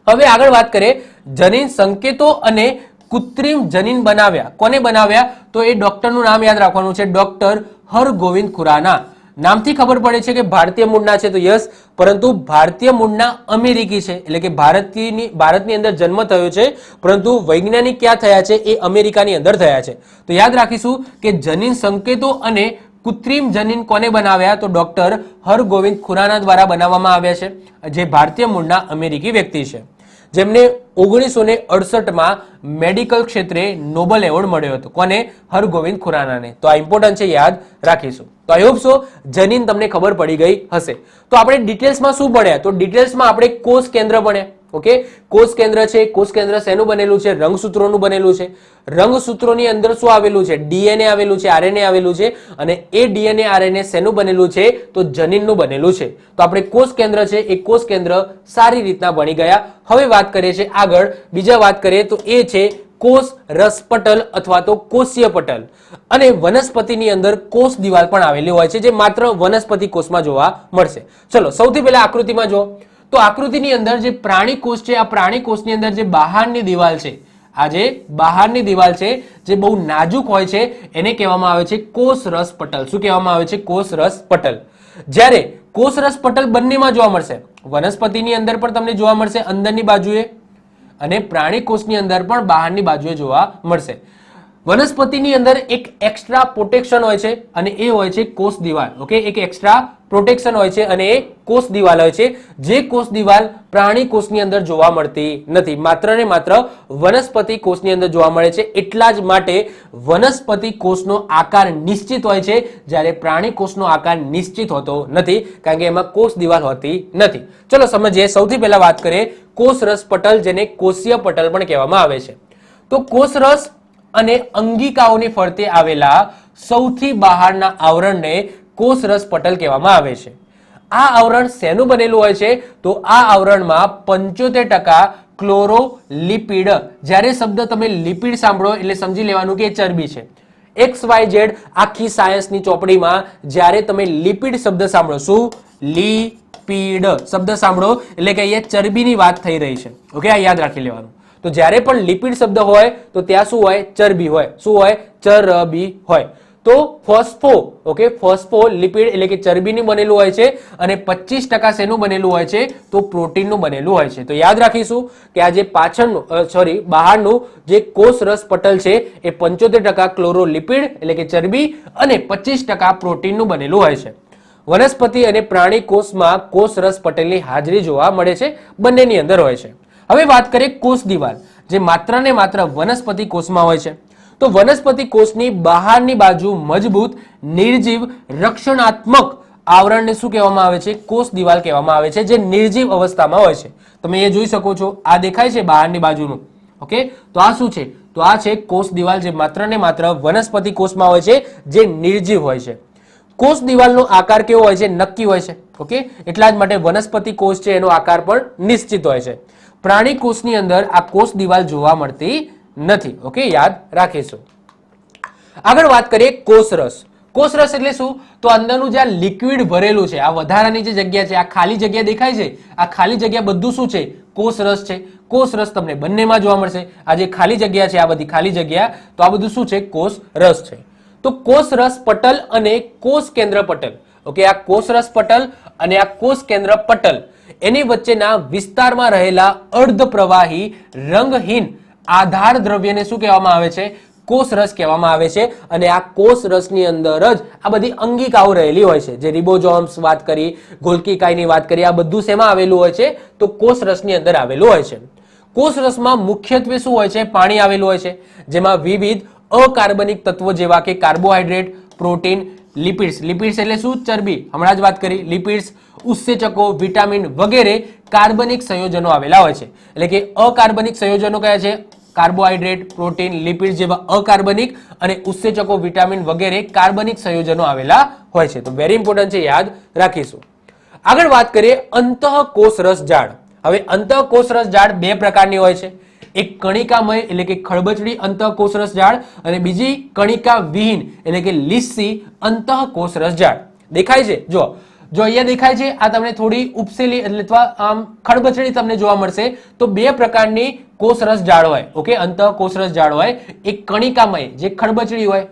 હવે આગળ વાત કરીએ, જનીન સંકેતો અને કૃત્રિમ જનીન બનાવ્યા. કોને બનાવ્યા? તો એ ડોક્ટરનું નામ યાદ રાખવાનું છે, ડોક્ટર હરગોવિંદ ખુરાના. નામથી ખબર પડે છે કે ભારતીય મૂળના છે, તો યસ, પરંતુ ભારતીય મૂળના અમેરિકી છે, એટલે કે ભારતની અંદર જન્મ થયો છે, પરંતુ વૈજ્ઞાનિક ક્યાં થયા છે? એ અમેરિકાની અંદર થયા છે. તો યાદ રાખીશું કે જનીન સંકેતો અને કૃત્રિમ જનીન કોને બનાવ્યા? તો ડોક્ટર હરગોવિંદ ખુરાના દ્વારા બનાવવામાં આવ્યા છે, જે ભારતીય મૂળના અમેરિકી વ્યક્તિ છે, જેમને 1968માં મેડિકલ ક્ષેત્રે નોબેલ એવોર્ડ મળ્યો હતો. કોને? હરગોવિંદ ખુરાનાને. તો આ ઇમ્પોર્ટન્ટ છે, યાદ રાખીશું. તો આઈ હોપ સો જનીન તમને ખબર પડી ગઈ હશે. તો આપણે ડિટેલ્સમાં શું ભણ્યા? તો ડિટેલ્સમાં આપણે કોષ કેન્દ્ર ભણ્યા. ઓકે, કોષ કેન્દ્ર છે. કોષ કેન્દ્ર શેનું બનેલું છે? રંગસૂત્રોનું બનેલું છે. રંગસૂત્રોની અંદર શું આવેલું છે? ડીએનએ આવેલું છે, આરએનએ આવેલું છે, અને એ ડીએનએ આરએનએ શેનું બનેલું છે? તો જનીનનું બનેલું છે. તો આપણે કોષ કેન્દ્ર છે એ કોષ કેન્દ્ર સારી રીતના ભણી ગયા. હવે વાત કરીએ છીએ આગળ, બીજા વાત કરીએ તો એ છે કોષ રસ પટલ અથવા તો કોષીય પટલ. અને વનસ્પતિની અંદર કોષ દિવાલ પણ આવેલી હોય છે, જે માત્ર વનસ્પતિ કોષમાં જોવા મળશે. ચલો સૌથી પહેલા આકૃતિમાં જો, તો આકૃતિની અંદર જે પ્રાણી કોષ છે, આ પ્રાણી કોષની અંદર જે બહારની દિવાલ છે, આ જે બહારની દિવાલ છે જે બહુ નાજુક હોય છે, એને કહેવામાં આવે છે કોષ રસ પટલ. શું કહેવામાં આવે છે? કોષ રસ પટલ. જ્યારે કોષ રસ પટલ બંનેમાં જોવા મળશે, વનસ્પતિની અંદર પણ તમને જોવા મળશે અંદરની બાજુએ, અને પ્રાણી કોષની અંદર પણ બહારની બાજુએ જોવા મળશે. વનસ્પતિની અંદર એક એક્સ્ટ્રા પ્રોટેક્શન હોય છે, અને એ હોય છે કોષ દિવાલ. ઓકે, એક એક્સ્ટ્રા પ્રોટેક્શન હોય છે, અને એ કોષ દિવાલ હોય છે, જે કોષ દિવાલ પ્રાણી કોષની અંદર જોવા મળતી નથી, માત્ર ને માત્ર વનસ્પતિ કોષની અંદર જોવા મળે છે. એટલા જ માટે વનસ્પતિ કોષનો આકાર નિશ્ચિત હોય છે, જ્યારે પ્રાણી કોષનો આકાર નિશ્ચિત હોતો નથી, કારણ કે એમાં કોષ દિવાલ હોતી નથી. ચલો સમજીએ. સૌથી પહેલા વાત કરીએ કોષ રસ પટલ, જેને કોષીય પટલ પણ કહેવામાં આવે છે. તો કોષ રસ અને અંગિકાઓની ફરતે આવેલા સૌથી બહારના આવરણને કોષ રસ પટલ કહેવામાં આવે છે. આ આવરણ શેનું બનેલું હોય છે? તો આ આવરણમાં 75% ક્લોરોલિપિડ. જ્યારે શબ્દ તમે લિપિડ સાંભળો એટલે સમજી લેવાનું કે એ ચરબી છે. XYZ આખી સાયન્સની ચોપડીમાં જ્યારે તમે લિપિડ શબ્દ સાંભળો, શું? લિપિડ શબ્દ સાંભળો એટલે કે અહીંયા ચરબીની વાત થઈ રહી છે. ઓકે, આ યાદ રાખી લેવાનું. તો જ્યારે પણ લિપિડ શબ્દ હોય તો ત્યાં શું હોય? ચરબી હોય. શું હોય? ચરબી હોય. તો ફોસ્ફો, ઓકે, ફોસ્ફોલિપિડ એટલે કે ચરબીનું બનેલું હોય છે, અને 25% શેનું બનેલું હોય છે? તો પ્રોટીનનું બનેલું હોય છે. તો યાદ રાખીશું કે આ જે પાછળનું બહારનું જે કોષ રસ પટલ છે એ 75% ક્લોરોલિપિડ એટલે કે ચરબી અને 25% પ્રોટીનનું બનેલું હોય છે. વનસ્પતિ અને પ્રાણી કોષમાં કોષ રસ પટલની હાજરી જોવા મળે છે, બંનેની અંદર હોય છે. હવે વાત કરીએ કોષ દિવાલ, જે માત્ર ને માત્ર વનસ્પતિ કોષમાં હોય છે. તો વનસ્પતિ કોષની બહારની બાજુ મજબૂત નિર્જીવ રક્ષણાત્મક આવરણને શું કહેવામાં આવે છે? કોષ દિવાલ કહેવામાં આવે છે, જે નિર્જીવ અવસ્થામાં હોય છે. તમે એ જોઈ શકો છો, આ દેખાય છે બહારની બાજુનું. ઓકે, તો આ શું છે? તો આ છે કોષ દિવાલ, જે માત્ર ને માત્ર વનસ્પતિ કોષમાં હોય છે, જે નિર્જીવ હોય છે. કોષ દિવાલનો આકાર કેવો હોય છે? નક્કી હોય છે. ઓકે, એટલા જ માટે વનસ્પતિ કોષ છે એનો આકાર પણ નિશ્ચિત હોય છે. પ્રાણી કોષની અંદર આ કોષ દિવાલ જોવા મળતી નથી. ઓકે, યાદ રાખીશું. આગળ વાત કરીએ કોષ રસ. કોષ રસ એટલે શું? તો અંદરનું જે લિક્વિડ ભરેલું છે, આ વધારાની જે જગ્યા છે, આ ખાલી જગ્યા દેખાય છે, આ ખાલી જગ્યા બધું શું છે? કોષ રસ છે. કોષ રસ તમને બંનેમાં જોવા મળશે. આ જે ખાલી જગ્યા છે, આ બધી ખાલી જગ્યા, તો આ બધું શું છે? કોષ રસ છે. તો કોષ રસ પટલ અને કોષ કેન્દ્ર પટલ. ઓકે, આ કોષ રસ પટલ અને આ કોષ કેન્દ્ર પટલ, એની વચ્ચેના વિસ્તારમાં રહેલા અર્ધ પ્રવાહી રંગહીન આધાર દ્રવ્યને શું કહેવામાં આવે છે? કોષ રસ કહેવામાં આવે છે. અને આ કોષ રસની અંદર જ આ બધી અંગિકાઓ રહેલી હોય છે, જે રિબોઝોમ્સ વાત કરી, ગોલ્કી કાયની વાત કરી, આ બધું શેમાં આવેલું હોય છે? તો કોષ રસની અંદર આવેલું હોય છે. કોષ રસમાં મુખ્યત્વે શું હોય છે? પાણી આવેલું હોય છે, જેમાં વિવિધ અકાર્બનિક તત્વો જેવા કે કાર્બોહાઈડ્રેટ, પ્રોટીન, લિપિડ્સ. લિપિડ્સ એટલે શું? ચરબી. હમણાં જ વાત કરી. લિપિડ્સ, ઉત્સેચકો, વિટામિન વગેરે કાર્બનિક સંયોજનો આવેલા હોય છે. એટલે કે અકાર્બનિક સંયોજનો કયા છે? કાર્બોહાઈડ્રેટ, પ્રોટીન, લિપિડ જેવા અકાર્બનિક, અને ઉત્સેચકો, વિટામિન વગેરે કાર્બનિક સંયોજનો આવેલા હોય છે. તો વેરી ઇમ્પોર્ટન્ટ છે, યાદ રાખીશું. આગળ વાત કરીએ અંતઃકોષ રસ જાળ. હવે અંતઃકોષ રસ જાળ બે પ્રકારની હોય છે. એક કણિકામય એટલે કે ખળબચડી અંતઃકોષ રસ જાળ, અને બીજી કણિકા વિહીન એટલે કે લીસ્સી અંતઃકોષ રસ જાળ. દેખાય છે? જો અહીંયા દેખાય છે, આ તમને થોડી ઉપસેલી એટલે આમ ખળબચડી તમને જોવા મળશે. તો બે પ્રકારની કોષ રસ જાળ હોય. ઓકે, અંતઃકોષ રસ જાળ હોય. એક કણિકામય જે ખળબચડી હોય.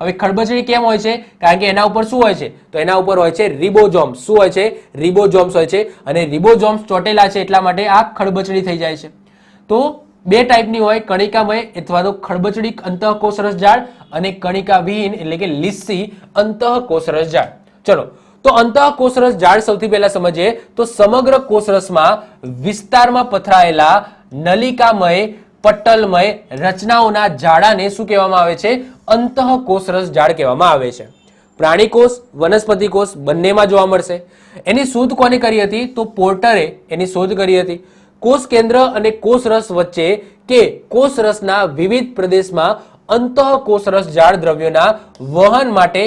હવે ખડબચડી કેમ હોય છે? કારણ કે એના ઉપર શું હોય છે? તો એના ઉપર હોય છે રિબોઝોમ્સ. શું હોય છે? રિબોઝોમ્સ હોય છે. અને રિબોઝોમ્સ ચોટેલા છે એટલા માટે આ ખડબચડી થઈ જાય છે. તો બે ટાઈપની હોય, કણિકામય અથવા તો ખડબચડી અંતઃકોષરસ ઝાડ અને કણિકા વિહીન એટલે કે લીસ્સી અંતઃકોષરસ ઝાડ. ચલો, તો અંતઃકોષરસ ઝાડ સૌથી પહેલા સમજીએ તો સમગ્ર કોષરસમાં વિસ્તારમાં પથરાયેલા નલિકામય પટલમય રચનાઓના જાડાને શું કહેવામાં આવે છે? અંતઃકોષરસ ઝાડ કહેવામાં આવે છે. પ્રાણી કોષ, વનસ્પતિ કોષ બંનેમાં જોવા મળશે. એની શોધ કોને કરી હતી? તો પોર્ટરે એની શોધ કરી હતી. કોષ કેન્દ્ર અને કોષરસ વચ્ચે કે કોષરસના વિવિધ પ્રદેશમાં અંતઃકોષરસ ઝાડ દ્રવ્યોના વહન માટે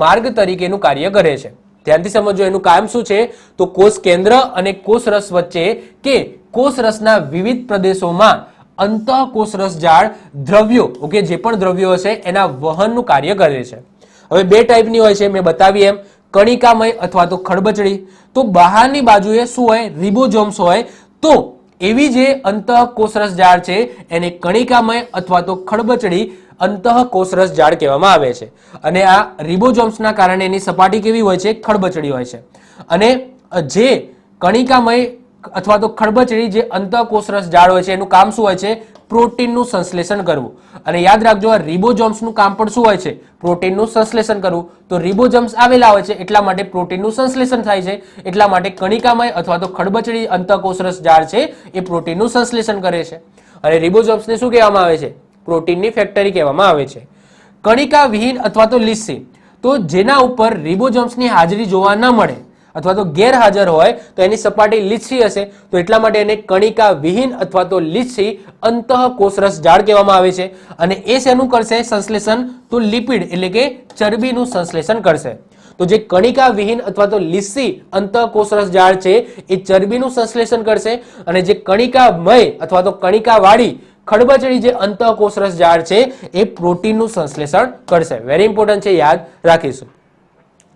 માર્ગ તરીકેનું કાર્ય કરે છે. ધ્યાનથી સમજો, એનું કામ શું છે? તો કોષ કેન્દ્ર અને કોષરસ વચ્ચે કે કોષરસના વિવિધ પ્રદેશોમાં અંતઃકોષરસ ઝાડ દ્રવ્યો, ઓકે, જે પણ દ્રવ્યો હશે એના વહનનું કાર્ય કરે છે. હવે બે ટાઈપની હોય છે, મેં બતાવી એમ, કણિકામય અથવા તો ખડબચડી. તો બહારની બાજુએ શું હોય? રિબોઝોમ્સ હોય. તો એવી જે અંતઃકોષરસ ઝાડ છે એને કણિકામય અથવા તો ખડબચડી અંતઃકોષરસ ઝાડ કહેવામાં આવે છે. અને આ રિબોઝોમ્સના કારણે એની સપાટી કેવી હોય છે? ખડબચડી હોય છે. અને જે કણિકામય અથવા તો ખડબચડી જે અંતઃકોષરસ ઝાડ હોય છે એનું કામ શું હોય છે? પ્રોટીનનું સંશ્લેષણ કરવું. અને યાદ રાખજો, આ રિબોઝોમ્સનું કામ પણ શું હોય છે? પ્રોટીનનું સંશ્લેષણ કરવું. તો રિબોઝોમ્સ આવેલા હોય છે એટલા માટે પ્રોટીનનું સંશ્લેષણ થાય છે. એટલા માટે કણિકામય અથવા તો ખડબચડી અંતઃકોષરસ ઝાડ છે એ પ્રોટીનનું સંશ્લેષણ કરે છે. અને રિબોઝોમ્સને શું કહેવામાં આવે છે? પ્રોટીનની ફેક્ટરી કહેવામાં આવે છે. કણિકા વિહીન અથવા તો લીસ્સી, તો જેના ઉપર રિબોઝોમ્સની હાજરી જોવા ન મળે અથવા તો ગેરહાજર હોય તો એની સપાટી લીસ્સી હશે. તો એટલા માટે એને કણિકા વિહીન અથવા તો લીસ્સી અંતઃકોષરસ ઝાડ કહેવામાં આવે છે. અને એ શેનું કરશે સંશ્લેષણ? તો લિપિડ એટલે કે ચરબીનું સંશ્લેષણ કરશે. તો જે કણિકા વિહીન અથવા તો લીસ્સી અંતઃકોષરસ ઝાડ છે એ ચરબીનું સંશ્લેષણ કરશે. અને જે કણિકામય અથવા તો કણિકાવાળી ખડબચડી જે અંતઃકોષરસ ઝાડ છે એ પ્રોટીનનું સંશ્લેષણ કરશે. વેરી ઇમ્પોર્ટન્ટ છે, યાદ રાખીશું.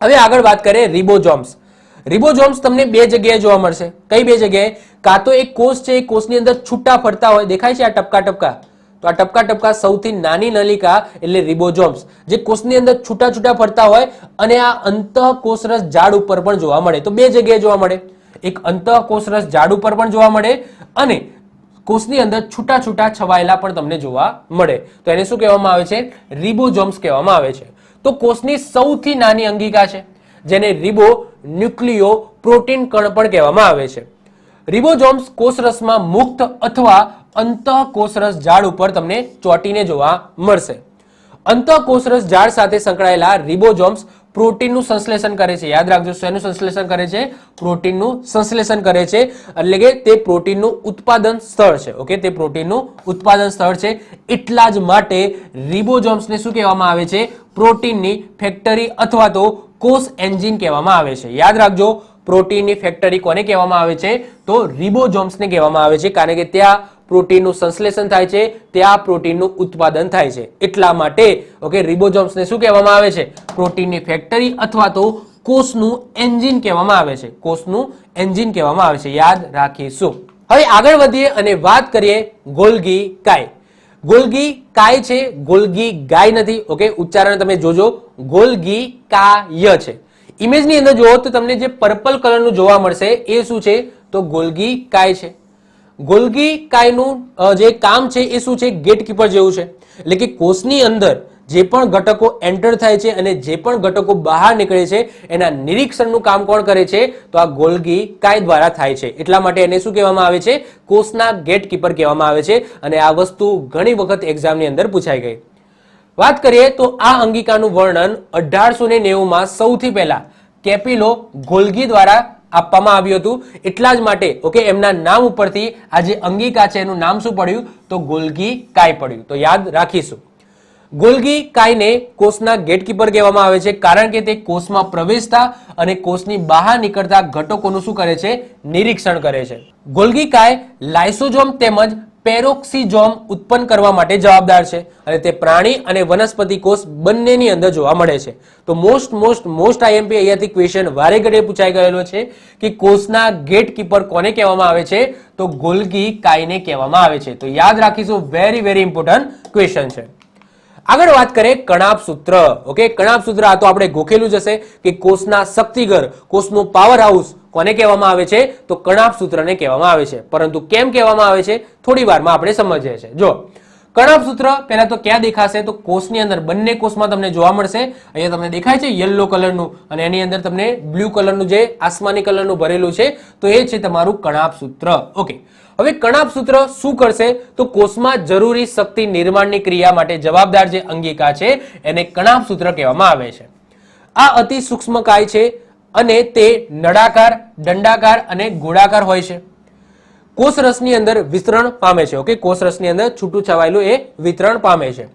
હવે આગળ વાત કરીએ રિબોઝોમ્સ. રિબોઝોમ્સ તમને બે જગ્યાએ જોવા મળશે. કઈ બે જગ્યાએ? કાં તો એક કોષ છે, એ કોષની અંદર છૂટા ફરતા હોય, દેખાય છે આ ટપકા ટપકા? તો આ ટપકા ટપકા સૌથી નાની નલિકા એટલે રિબોઝોમ્સ, જે કોષની અંદર છૂટા છૂટા ફરતા હોય અને આ અંતઃકોષરસ ઝાડ ઉપર પણ જોવા મળે. તો બે જગ્યાએ જોવા મળે. એક અંતઃકોષરસ ઝાડ ઉપર પણ જોવા મળે અને કોષની અંદર છૂટા છૂટા છવાયેલા પણ તમને જોવા મળે. તો એને શું કહેવામાં આવે છે? રિબોઝોમ્સ કહેવામાં આવે છે. તો કોષની સૌથી નાની અંગિકા છે જેને રિબો ન્યુક્લિયો પ્રોટીન કણ પણ કહેવામાં આવે છે. રિબોઝોમ્સ કોષરસમાં મુક્ત અથવા અંતઃકોષરસ ઝાડ ઉપર તમને ચોંટીને જોવા મળશે. અંતઃકોષરસ ઝાડ સાથે સંકળાયેલા રિબોઝોમ્સ પ્રોટીનનું સંશ્લેષણ કરે છે. યાદ રાખજો, શેનું સંશ્લેષણ કરે છે? પ્રોટીનનું સંશ્લેષણ કરે છે. એટલે કે તે પ્રોટીનનું ઉત્પાદન સ્થળ છે. ઓકે, તે પ્રોટીનનું ઉત્પાદન સ્થળ છે. એટલા જ માટે રિબોઝોમ્સને શું કહેવામાં આવે છે? પ્રોટીનની ફેક્ટરી અથવા તો કોષ એન્જિન કહેવામાં આવે છે. યાદ રાખજો, પ્રોટીનની ફેક્ટરી કોને કહેવામાં આવે છે? તો રિબોઝોમ્સને કહેવામાં આવે છે. કારણ કે ત્યાં પ્રોટીનનું સંશ્લેષણ થાય છે, ત્યાં પ્રોટીનનું ઉત્પાદન થાય છે. એટલા માટે ઓકે, રિબોઝોમ્સને શું કહેવામાં આવે છે? પ્રોટીનની ફેક્ટરી અથવા તો કોષનું એન્જિન કહેવામાં આવે છે. કોષનું એન્જિન કહેવામાં આવે છે. યાદ રાખીશું. હવે આગળ વધીએ અને વાત કરીએ ગોલ્ગી કાય. ગોલ્ગી કાય છે, ગોલ્ગી ગાય નથી. ઓકે, ઉચ્ચારણ તમે જોજો, ગોલ્ગી કાય છે. ઇમેજની અંદર જુઓ તો તમને જે પર્પલ કલરનું જોવા મળશે એ શું છે? તો ગોલ્ગી કાય છે. ગોલ્ગી કાયનું જે કામ છે એ શું છે? ગેટકીપર જેવું છે. એટલે કે કોષની અંદર જે પણ ઘટકો એન્ટર થાય છે અને જે પણ ઘટકો બહાર નીકળે છે એના નિરીક્ષણનું કામ કોણ કરે છે? તો આ ગોલ્ગી કાય દ્વારા થાય છે. એટલા માટે એને શું કહેવામાં આવે છે? કોષના ગેટકીપર કહેવામાં આવે છે. અને આ વસ્તુ ઘણી વખત એક્ઝામની અંદર પૂછાઈ ગઈ. વાત કરીએ તો આ અંગિકાનું વર્ણન 1890માં સૌથી પહેલા કેપિલો ગોલ્ગી દ્વારા આપવામાં આવ્યું હતું. એટલા જ માટે ઓકે, એમના નામ ઉપરથી આ જે અંગિકા છે એનું નામ શું પડ્યું? તો ગોલ્ગી કાય પડ્યું. તો યાદ રાખીશું. ગોલ્ગી કાયને કોષના ગેટકીપર કહેવામાં આવે છે કારણ કે તે કોષમાં પ્રવેશતા અને કોષની બહાર નીકળતા ઘટકોનું શું કરે છે? નિરીક્ષણ કરે છે. ગોલ્ગી કાય લાઇસોઝોમ તેમજ પેરોક્સિઝોમ ઉત્પન્ન કરવા માટે જવાબદાર છે અને તે પ્રાણી અને વનસ્પતિ કોષ બંનેની અંદર જોવા મળે છે. તો મોસ્ટ આઈએમપી અહીંયાથી ક્વેશ્ચન વારે ઘડીએ પૂછાઈ ગયેલો છે કે કોષના ગેટકીપર કોને કહેવામાં આવે છે? તો ગોલ્ગી કાયને કહેવામાં આવે છે. તો યાદ રાખીશું, વેરી ઇમ્પોર્ટન્ટ ક્વેશ્ચન છે. આગળ વાત કરીએ કણાભ સૂત્ર. ઓકે, કણાભ સૂત્ર આ તો આપણે ગોખેલું જ હશે કે કોષના શક્તિઘર, કોષનું પાવર હાઉસ કોને કહેવામાં આવે છે? તો કણાભ સૂત્રને કહેવામાં આવે છે. પરંતુ કેમ કહેવામાં આવે છે થોડી વારમાં આપણે સમજીએ છીએ. જો કણાભ સૂત્ર પહેલા તો ક્યાં દેખાશે? તો કોષની અંદર, બંને કોષમાં તમને જોવા મળશે. અહીંયા તમને દેખાય છે યલો કલરનું અને એની અંદર તમને બ્લુ કલરનું જે આસમાની કલરનું ભરેલું છે તો એ છે તમારું કણાભ સૂત્ર. ઓકે, હવે કણાભ સૂત્ર શું કરશે? તો કોષમાં જરૂરી શક્તિ નિર્માણની ક્રિયા માટે જવાબદાર જે અંગિકા છે એને કણાભ સૂત્ર કહેવામાં આવે છે. આ અતિ સૂક્ષ્મ કાય છે અને તે નળાકાર, દંડાકાર અને ગોળાકાર હોય છે. કોષરસની અંદર વિતરણ પામે છે. ઓકે, કોષરસની અંદર છૂટું છવાયેલું એ વિતરણ પામે છે.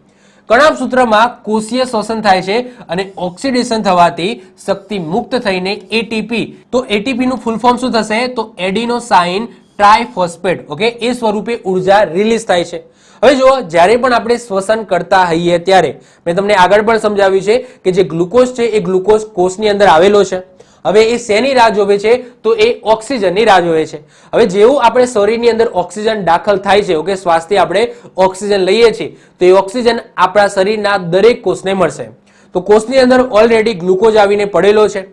કણાભ સૂત્રમાં કોષીય શ્વસન થાય છે અને ઓક્સિડેશન થવાથી શક્તિ મુક્ત થઈને એટીપી, તો એટીપી નું ફૂલ ફોર્મ શું થશે? તો એડિનોસાઇન ટ્રાઇફોસ્ફેટ. ઓકે, એ સ્વરૂપે ઉર્જા રિલીઝ થાય છે. હવે જુઓ, જ્યારે પણ આપણે શ્વસન કરતા હોઈએ ત્યારે મેં તમને આગળ પણ સમજાવ્યું છે કે જે ગ્લુકોઝ છે એ ગ્લુકોઝ કોષની અંદર આવેલો છે. હવે એ શેની રાહ જોવે છે? તો એ ઓક્સિજનની રાહ જોવે છે. હવે જેવું આપણે શરીરની અંદર ઓક્સિજન દાખલ થાય છે, ઓકે, શ્વાસથી આપણે ઓક્સિજન લઈએ છીએ તો એ ઓક્સિજન આપણા શરીરના દરેક કોષને મળશે. તો કોષની અંદર ઓલરેડી ગ્લુકોઝ આવીને પડેલો છે.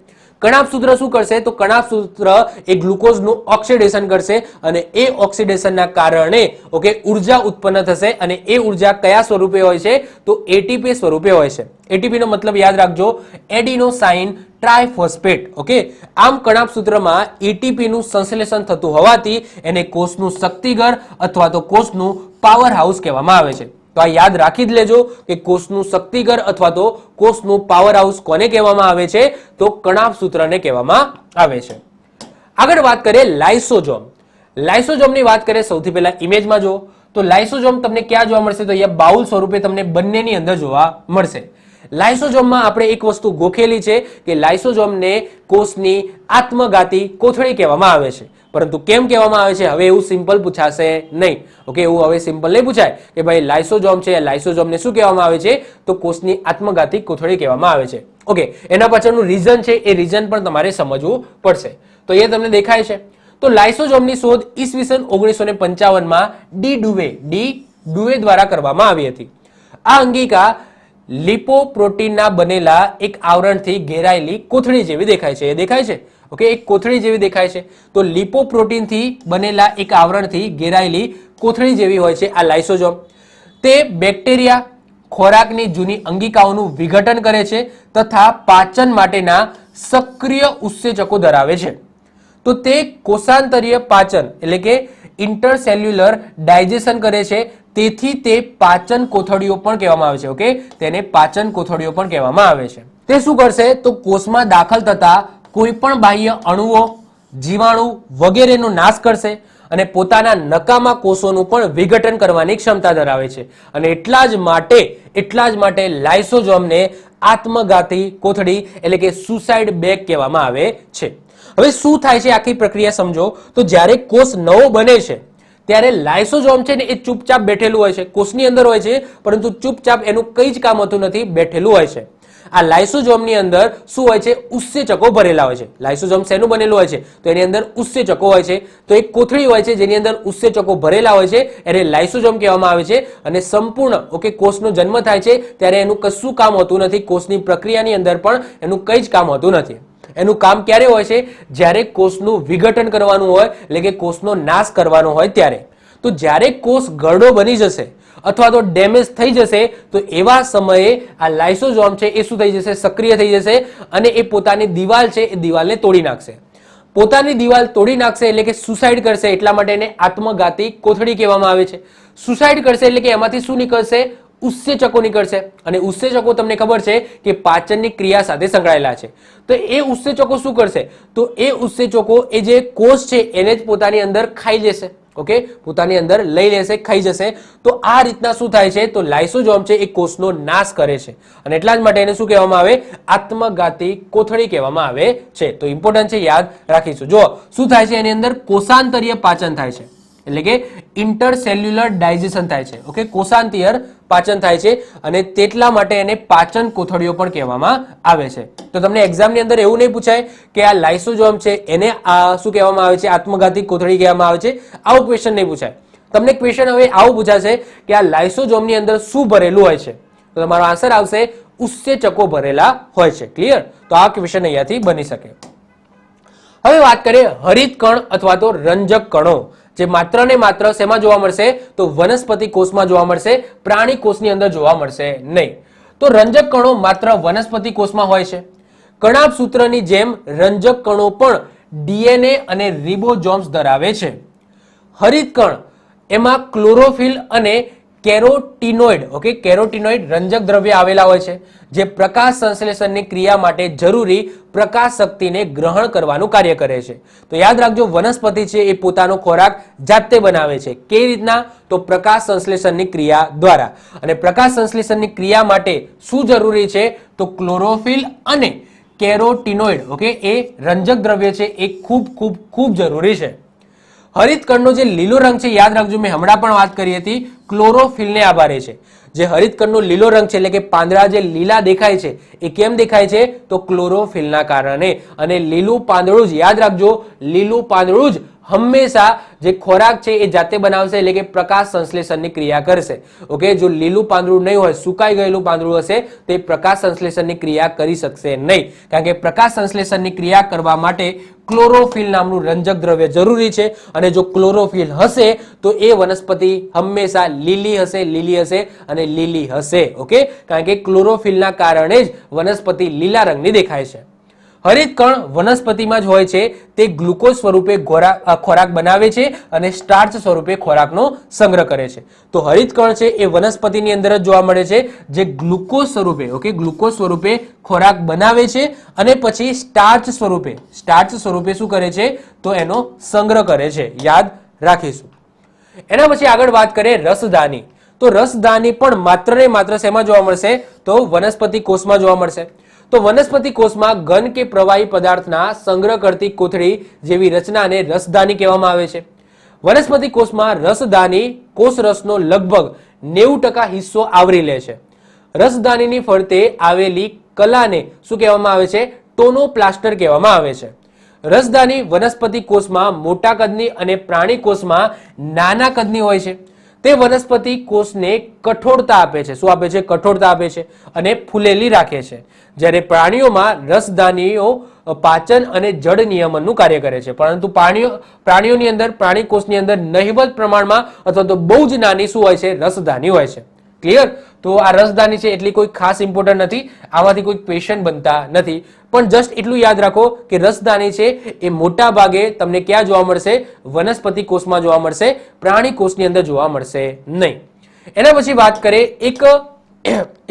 કણાભ સૂત્ર શું કરશે? તો કણાભ સૂત્ર એ ગ્લુકોઝનું ઓક્સિડેશન કરશે અને એ ઓક્સિડેશનના કારણે ઓકે ઉર્જા ઉત્પન્ન થશે અને એ ઉર્જા કયા સ્વરૂપે હોય છે? તો એટીપી સ્વરૂપે હોય છે. એટીપી નો મતલબ યાદ રાખજો, એડિનોસાઇન ટ્રાઇફોસ્ફેટ. ઓકે, આમ કણાભ સૂત્રમાં એટીપી નું સંશ્લેષણ થતું હોવાથી એને કોષનું શક્તિઘર અથવા તો કોષનું પાવર હાઉસ કહેવામાં આવે છે. તો આ યાદ રાખી જ લેજો કે કોષનું શક્તિઘર અથવા તો કોષનું પાવર હાઉસ કોને કહેવામાં આવે છે? તો કણાભ સૂત્રને કહેવામાં આવે છે. આગળ વાત કરીએ લાઇસોઝોમ. લાઇસોઝોમની વાત કરીએ સૌથી પહેલા ઇમેજમાં જુઓ તો લાઇસોઝોમ તમને ક્યાં જોવા મળશે? તો અહીંયા બાઉલ સ્વરૂપે તમને બંનેની અંદર જોવા મળશે. લાઇસોઝોમમાં આપણે એક વસ્તુ ગોખેલી છે કે લાઇસોઝોમને કોષની આત્મઘાતી કોથળી કહેવામાં આવે છે. પરંતુ કેમ કહેવામાં આવે છે હવે એવું સિમ્પલ પૂછાશે નહીં. ઓકે, એવું હવે સિમ્પલ નહીં પૂછાય કે ભાઈ લાઇસોઝોમ છે, લાઇસોઝોમને શું કહેવામાં આવે છે? તો કોષની આત્મઘાતી કોથળી કહેવામાં આવે છે. ઓકે, એના પાછળનું રીઝન છે એ રીઝન પણ તમારે સમજવું પડશે. તો એ તમને દેખાય છે. તો લાઇસોઝોમની શોધ ઈસવીસન 1955માં ડી ડુવે દ્વારા કરવામાં આવી હતી. આ અંગિકા લિપોપ્રોટીનના બનેલા એક આવરણથી ઘેરાયેલી કોથળી જેવી દેખાય છે. એ દેખાય છે. ઓકે, એક કોથળી જેવી દેખાય છે. તો લિપોપ્રોટીનથી બનેલા એક આવરણથી ઘેરાયેલી કોથળી જેવી હોય છે આ લાઇસોઝોમ. તે બેક્ટેરિયા, ખોરાકની જૂની અંગિકાઓનું વિઘટન કરે છે તથા પાચન માટેના સક્રિય ઉત્સેચકો ધરાવે છે. તો તે કોષાંતરીય પાચન એટલે કે ઇન્ટરસેલ્યુલર ડાયજેશન કરે છે. તેથી તે પાચન કોથળીઓ પણ કહેવામાં આવે છે. ઓકે, તેને પાચન કોથળીઓ પણ કહેવામાં આવે છે. તે શું કરશે? તો કોષમાં દાખલ થતા કોઈ પણ બાહ્ય અણુઓ, જીવાણુ વગેરેનો નાશ કરશે અને પોતાના નકામા કોષોનું પણ વિઘટન કરવાની ક્ષમતા ધરાવે છે. અને એટલા જ માટે લાઇસોઝોમને આત્મઘાતી કોથળી એટલે કે સુસાઇડ બેગ કહેવામાં આવે છે. હવે શું થાય છે આખી પ્રક્રિયા સમજો. તો જ્યારે કોષ નવો બને છે ત્યારે લાઇસોઝોમ છે ને એ ચૂપચાપ બેઠેલું હોય છે, કોષની અંદર હોય છે પરંતુ ચૂપચાપ એનું કંઈ જ કામ હોતું નથી, બેઠેલું હોય છે. આ લાઇસોઝોમની અંદર શું હોય છે? ઉત્સેચકો ભરેલા હોય છે. લાઇસોઝોમ શેનું બનેલું હોય છે? તો એની અંદર ઉત્સેચકો હોય છે. તો એક કોથળી હોય છે જેની અંદર ઉત્સેચકો ભરેલા હોય છે, એને લાઇસોઝોમ કહેવામાં આવે છે. અને સંપૂર્ણ ઓકે કોષનો જન્મ થાય છે ત્યારે એનું કશું કામ હોતું નથી, કોષની પ્રક્રિયાની અંદર પણ એનું કંઈ જ કામ હોતું નથી. એનું કામ ક્યારે હોય છે? જ્યારે કોષનું વિઘટન કરવાનું હોય એટલે કે કોષનો નાશ કરવાનો હોય ત્યારે. તો જ્યારે કોષ ગરડો બની જશે અથવા તો ડેમેજ થઈ જશે તો એવા સમયે આ લાઇસોઝોમ છે એ શું થઈ જશે? સક્રિય થઈ જશે અને એ પોતાની દિવાલ છે એ દિવાલને તોડી નાખશે. પોતાની દિવાલ તોડી નાખશે એટલે કે સુસાઇડ કરશે. એટલા માટે એને આત્મઘાતી કોથળી કહેવામાં આવે છે. સુસાઇડ કરશે એટલે કે એમાંથી શું નીકળશે? ઉત્સેચકો નીકળશે. અને ઉત્સેચકો તમને ખબર છે કે પાચનની ક્રિયા સાથે સંકળાયેલા છે. તો એ ઉત્સેચકો શું કરશે? તો એ ઉત્સેચકો એ જે કોષ છે એને જ પોતાની અંદર ખાઈ જશે. ઓકે, પોતાની અંદર લઈ લેશે, ખાઈ જશે. તો આ રીતના શું થાય છે? તો લાઇસોઝોમ છે એ કોષનો નાશ કરે છે અને એટલા જ માટે એને શું કહેવામાં આવે? આત્મઘાતી કોથળી કહેવામાં આવે છે. તો ઇમ્પોર્ટન્ટ છે, યાદ રાખીશું. જો શું થાય છે એની અંદર? કોષાંતરીય પાચન થાય છે એટલે કે ઇન્ટરસેલ્યુલર ડાયજેશન થાય છે. ઓકે, કોષાંતરીય પાચન થાય છે અને તેટલા માટે એને પાચન કોથળીઓ પણ કહેવામાં આવે છે. તો તમને એક્ઝામની અંદર એવું નહીં પૂછાય કે આ લાઇસોઝોમ છે એને શું કહેવામાં આવે છે? આત્મઘાતી કોથળી કહેવામાં આવે છે. આવો ક્વેશ્ચન નહીં પૂછાય. તમને ક્વેશ્ચન હવે આવું પૂછાશે કે આ લાઇસોઝોમની અંદર શું ભરેલું હોય છે? તો તમારો આન્સર આવશે ઉત્સેચકો ભરેલા હોય છે. ક્લિયર? તો આ ક્વેશ્ચન અહીંયાથી બની શકે. હવે વાત કરીએ હરિત કણ અથવા તો રંજક કણો, જે માત્ર ને માત્ર શેમાં જોવા મળશે? તો વનસ્પતિ કોષમાં જોવા મળશે, પ્રાણી કોષની અંદર જોવા મળશે નહીં. તો રંજક કણો માત્ર વનસ્પતિ કોષમાં હોય છે. કણાભ સૂત્રની જેમ રંજક કણો પણ ડીએનએ અને રિબોઝોમ્સ ધરાવે છે. હરિત કણ એમાં ક્લોરોફિલ અને કેરોટીનોઇડ, ઓકે, કેરોટીનોઇડ રંજક દ્રવ્ય આવેલા હોય છે, જે પ્રકાશ સંશ્લેષણની ક્રિયા માટે જરૂરી પ્રકાશ શક્તિને ગ્રહણ કરવાનું કાર્ય કરે છે. તો યાદ રાખજો, વનસ્પતિ છે એ પોતાનો ખોરાક જાતે બનાવે છે. કેવી રીતના? તો પ્રકાશ સંશ્લેષણની ક્રિયા દ્વારા. અને પ્રકાશ સંશ્લેષણની ક્રિયા માટે શું જરૂરી છે? તો ક્લોરોફિલ અને કેરોટીનોઇડ, ઓકે, એ રંજક દ્રવ્ય છે એ ખૂબ ખૂબ ખૂબ જરૂરી છે. હરિત કણનો જે લીલો રંગ છે, યાદ રાખજો, મેં હમણાં પણ વાત કરી હતી, ક્લોરોફિલને આભારી છે. જે હરિત કણનો લીલો રંગ છે એટલે કે પાંદડા જે લીલા દેખાય છે એ કેમ દેખાય છે? તો ક્લોરોફિલના કારણે. અને લીલું પાંદડું જ, યાદ રાખજો, લીલું પાંદડું જ હંમેશા જે ખોરાક છે એ જાતે બનાવશે, એટલે કે પ્રકાશ સંશ્લેષણની ક્રિયા કરશે. ઓકે, જો લીલું પાંદડું નહીં હોય, સુકાઈ ગયેલું પાંદડું હશે, તે પ્રકાશ સંશ્લેષણની ક્રિયા કરી શકશે નહીં. કારણ કે પ્રકાશ સંશ્લેષણની ક્રિયા કરવા માટે ક્લોરોફિલ નામનું રંજક દ્રવ્ય જરૂરી છે. અને જો ક્લોરોફિલ હશે તો એ વનસ્પતિ હંમેશા લીલી હશે, લીલી હશે અને લીલી હશે. ઓકે, કારણ કે ક્લોરોફિલના કારણે જ વનસ્પતિ લીલા રંગની દેખાય છે. હરિત કણ વનસ્પતિમાં જ હોય છે. તે ગ્લુકોઝ સ્વરૂપે ખોરાક બનાવે છે અને સ્ટાર્ચ સ્વરૂપે ખોરાકનો સંગ્રહ કરે છે. તો હરિત કણ છે એ વનસ્પતિની અંદર જ જોવા મળે છે, જે ગ્લુકોઝ સ્વરૂપે, ઓકે, ગ્લુકોઝ સ્વરૂપે ખોરાક બનાવે છે અને પછી સ્ટાર્ચ સ્વરૂપે શું કરે છે? તો એનો સંગ્રહ કરે છે. યાદ રાખીશું. એના પછી આગળ વાત કરીએ રસદાની. તો રસદાની પણ માત્ર ને માત્ર શેમાં જોવા મળશે? તો વનસ્પતિ કોષમાં જોવા મળશે. તો વનસ્પતિ કોષમાં ઘન કે પ્રવાહી પદાર્થના સંગ્રહ કરતી કોથળી જેવી રચનાને રસદાની કહેવામાં આવે છે. વનસ્પતિ કોષમાં રસદાની કોષરસનો લગભગ 90% હિસ્સો આવરી લે છે. રસદાનીની ફરતે આવેલી કલાને શું કહેવામાં આવે છે? ટોનોપ્લાસ્ટર કહેવામાં આવે છે. રસદાની વનસ્પતિ કોષમાં મોટા કદની અને પ્રાણી કોષમાં નાના કદની હોય છે. તે વનસ્પતિ કોષને કઠોરતા આપે છે. શું આપે છે? કઠોરતા આપે છે અને ફૂલેલી રાખે છે. જ્યારે પ્રાણીઓમાં રસદાનીઓ પાચન અને જળ નિયમનનું કાર્ય કરે છે. પરંતુ પ્રાણીઓની અંદર, પ્રાણી કોષની અંદર નહિવત પ્રમાણમાં અથવા તો બહુ જ નાની શું હોય છે? રસદાની હોય છે. ક્લિયર? તો આ રસદાની છે એટલી કોઈ ખાસ ઇમ્પોર્ટન્ટ નથી, આમાંથી કોઈ ક્વેશ્ચન બનતા નથી. પણ જસ્ટ એટલું યાદ રાખો કે રસદાની છે એ મોટા ભાગે તમને ક્યાં જોવા મળશે? વનસ્પતિ કોષમાં જોવા મળશે, પ્રાણી કોષની અંદર જોવા મળશે નહીં. એના પછી વાત કરીએ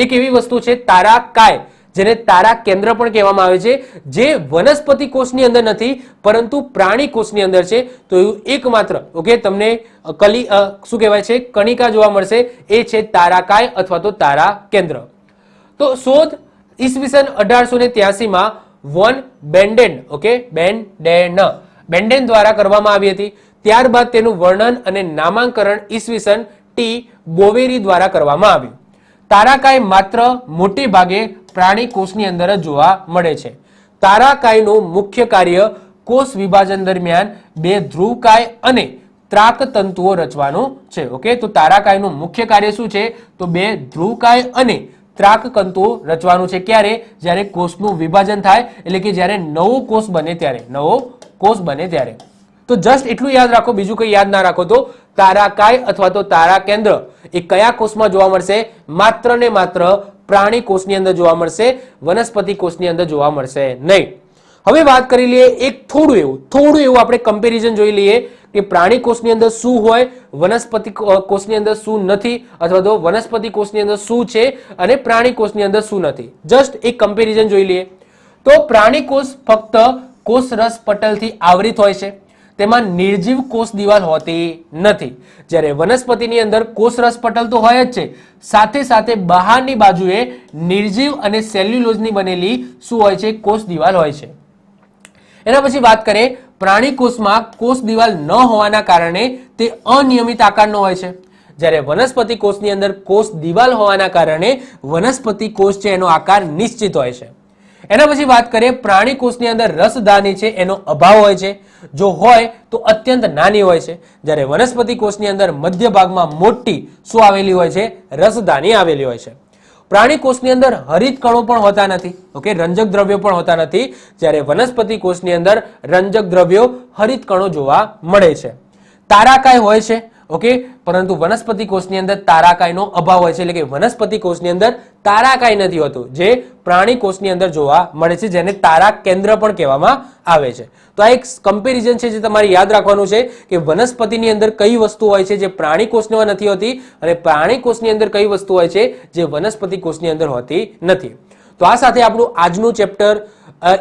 એક એવી વસ્તુ છે તારાકાય, જેને તારા કેન્દ્ર પણ કહેવામાં આવે છે, જે વનસ્પતિ કોષની અંદર નથી પરંતુ પ્રાણી કોષની અંદર છે. તો એવું એકમાત્ર, ઓકે, તમને શું કહેવાય છે? કણિકા જોવા મળશે, એ છે તારાકાય અથવા તો તારા કેન્દ્ર. તો શોધ ઈસવીસન 1883માં વોન બેન્ડેન, ઓકે, બેન્ડેન દ્વારા કરવામાં આવી હતી. ત્યારબાદ તેનું વર્ણન અને નામાંકરણ ઈસવીસન ટી બોવેરી દ્વારા કરવામાં આવ્યું. તારાકાય માત્ર મોટે ભાગે પ્રાણી કોષની અંદર જ જોવા મળે છે. તારાકાયનું મુખ્ય કાર્ય કોષ વિભાજન દરમિયાન બે ધ્રુવકાય અને ત્રાક તંતુઓ રચવાનું છે. ઓકે, તો તારાકાયનું મુખ્ય કાર્ય શું છે? તો બે ધ્રુવકાય અને ત્રાક તંતુઓ રચવાનું છે. ક્યારે? જ્યારે કોષનું વિભાજન થાય, એટલે કે જ્યારે નવો કોષ બને ત્યારે. તો જસ્ટ એટલું યાદ રાખો, બીજું કંઈ યાદ ના રાખો. તો તારાકાય અથવા તો તારા કેન્દ્ર એ કયા કોષમાં જોવા મળશે? માત્ર ને માત્ર પ્રાણી કોષની અંદર જોવા મળશે, વનસ્પતિ કોષની અંદર જોવા મળશે નહીં. હવે વાત કરી લઈએ એક થોડું એવું આપણે કમ્પેરિઝન જોઈ લઈએ કે પ્રાણી કોષની અંદર શું હોય, વનસ્પતિ કોષની અંદર શું નથી, અથવા તો વનસ્પતિ કોષની અંદર શું છે અને પ્રાણી કોષની અંદર શું નથી. જસ્ટ એક કમ્પેરિઝન જોઈ લઈએ. તો પ્રાણી કોષ ફક્ત કોષરસ પટલથી આવરિત હોય છે, તેમાં નિર્જીવ કોષ દિવાલ હોતી નથી. જ્યારે વનસ્પતિની અંદર કોષરસ પટલ તો હોય જ છે, સાથે સાથે બહારની બાજુએ નિર્જીવ અને સેલ્યુલોઝની બનેલી શું હોય છે? કોષ દિવાલ હોય છે. એના પછી વાત કરીએ પ્રાણી કોષમાં કોષ દિવાલ ન હોવાના કારણે તે અનિયમિત આકારનો હોય છે. જ્યારે વનસ્પતિ કોષની અંદર કોષ દિવાલ હોવાના કારણે વનસ્પતિ કોષ છે એનો આકાર નિશ્ચિત હોય છે. એના પછી વાત કરીએ પ્રાણી કોષની અંદર રસદાની છે એનો અભાવ હોય છે. જો હોય તો અત્યંત નાની હોય છે. જ્યારે વનસ્પતિ કોષની અંદર મધ્ય ભાગમાં મોટી શું આવેલી હોય છે? રસદાની આવેલી હોય છે. પ્રાણી કોષની અંદર હરિત કણો પણ હોતા નથી, ઓકે, રંજક દ્રવ્યો પણ હોતા નથી, જ્યારે વનસ્પતિ કોષની અંદર રંજક દ્રવ્યો, હરિત કણો જોવા મળે છે. તારાકાય હોય છે, ઓકે, પરંતુ વનસ્પતિ કોષની અંદર તારાકાયનો અભાવ હોય છે, એટલે કે વનસ્પતિ કોષની અંદર તારાકાય નથી હોતું, જે પ્રાણી કોષની અંદર જોવા મળે છે, જેને તારા કેન્દ્ર પણ કહેવામાં આવે છે. તો આ એક કમ્પેરિઝન છે જે તમારે યાદ રાખવાનું છે કે વનસ્પતિની અંદર કઈ વસ્તુ હોય છે જે પ્રાણી કોષની નથી હોતી, અને પ્રાણી કોષની અંદર કઈ વસ્તુ હોય છે જે વનસ્પતિ કોષની અંદર હોતી નથી. તો આ સાથે આપણું આજનું ચેપ્ટર,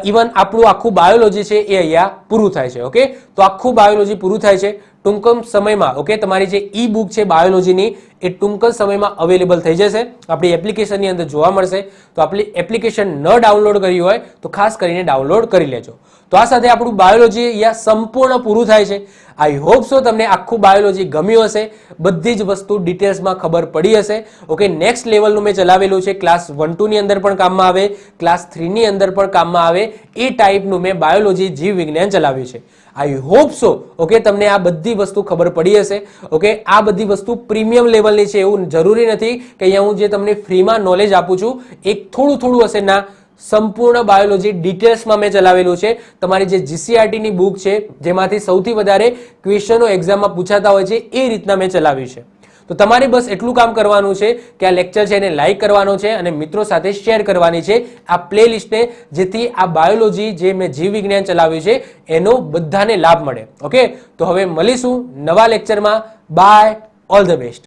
ઇવન આપણું આખું બાયોલોજી છે એ અહીંયા પૂરું થાય છે. ઓકે, તો આખું બાયોલોજી પૂરું થાય છે ટૂંક સમયમાં. ઓકે, તમારી જે ઈ બુક છે બાયોલોજીની એ ટૂંક સમયમાં અવેલેબલ થઈ જશે, આપણી એપ્લિકેશનની અંદર જોવા મળશે. તો આપણી એપ્લિકેશન ન ડાઉનલોડ કરી હોય તો ખાસ કરીને ડાઉનલોડ કરી લેજો. તો આ સાથે આપણું બાયોલોજી અહીંયા સંપૂર્ણ પૂરું થાય છે. આઈ હોપ સો તમને આખું બાયોલોજી ગમ્યું હશે, બધી જ વસ્તુ ડિટેલ્સમાં ખબર પડી હશે. ઓકે, નેક્સ્ટ લેવલનું મેં ચલાવેલું છે, ક્લાસ 1-2 ની અંદર પણ કામમાં આવે, ક્લાસ 3 ની અંદર પણ કામમાં આવે, એ ટાઈપનું મેં બાયોલોજી જીવ વિજ્ઞાન ચલાવ્યું છે. આઈ હોપ સો ઓકે તમને આ બધી વસ્તુ ખબર પડી હશે. ઓકે, આ બધી વસ્તુ પ્રીમિયમ લેવલની છે, એવું જરૂરી નથી કે અહીંયા હું જે તમને ફ્રીમાં નોલેજ આપું છું એક થોડું હશે, ના, સંપૂર્ણ બાયોલોજી ડિટેલ્સમાં મેં ચલાવેલું છે. તમારી જે જીસીઆરટી ની બુક છે જેમાંથી સૌથી વધારે ક્વેશ્ચનો એક્ઝામમાં પૂછાતા હોય છે એ રીતના મેં ચલાવ્યું છે. તો તમારે બસ એટલું કામ કરવાનું છે કે આ લેક્ચર છે એને લાઈક કરવાનો છે અને મિત્રો સાથે શેર કરવાની છે આ પ્લેલિસ્ટને, જેથી આ બાયોલોજી જે મેં જીવ વિજ્ઞાન ચલાવ્યું છે એનો બધાને લાભ મળે. ઓકે, તો હવે મળીશું નવા લેક્ચરમાં. Bye, all the best.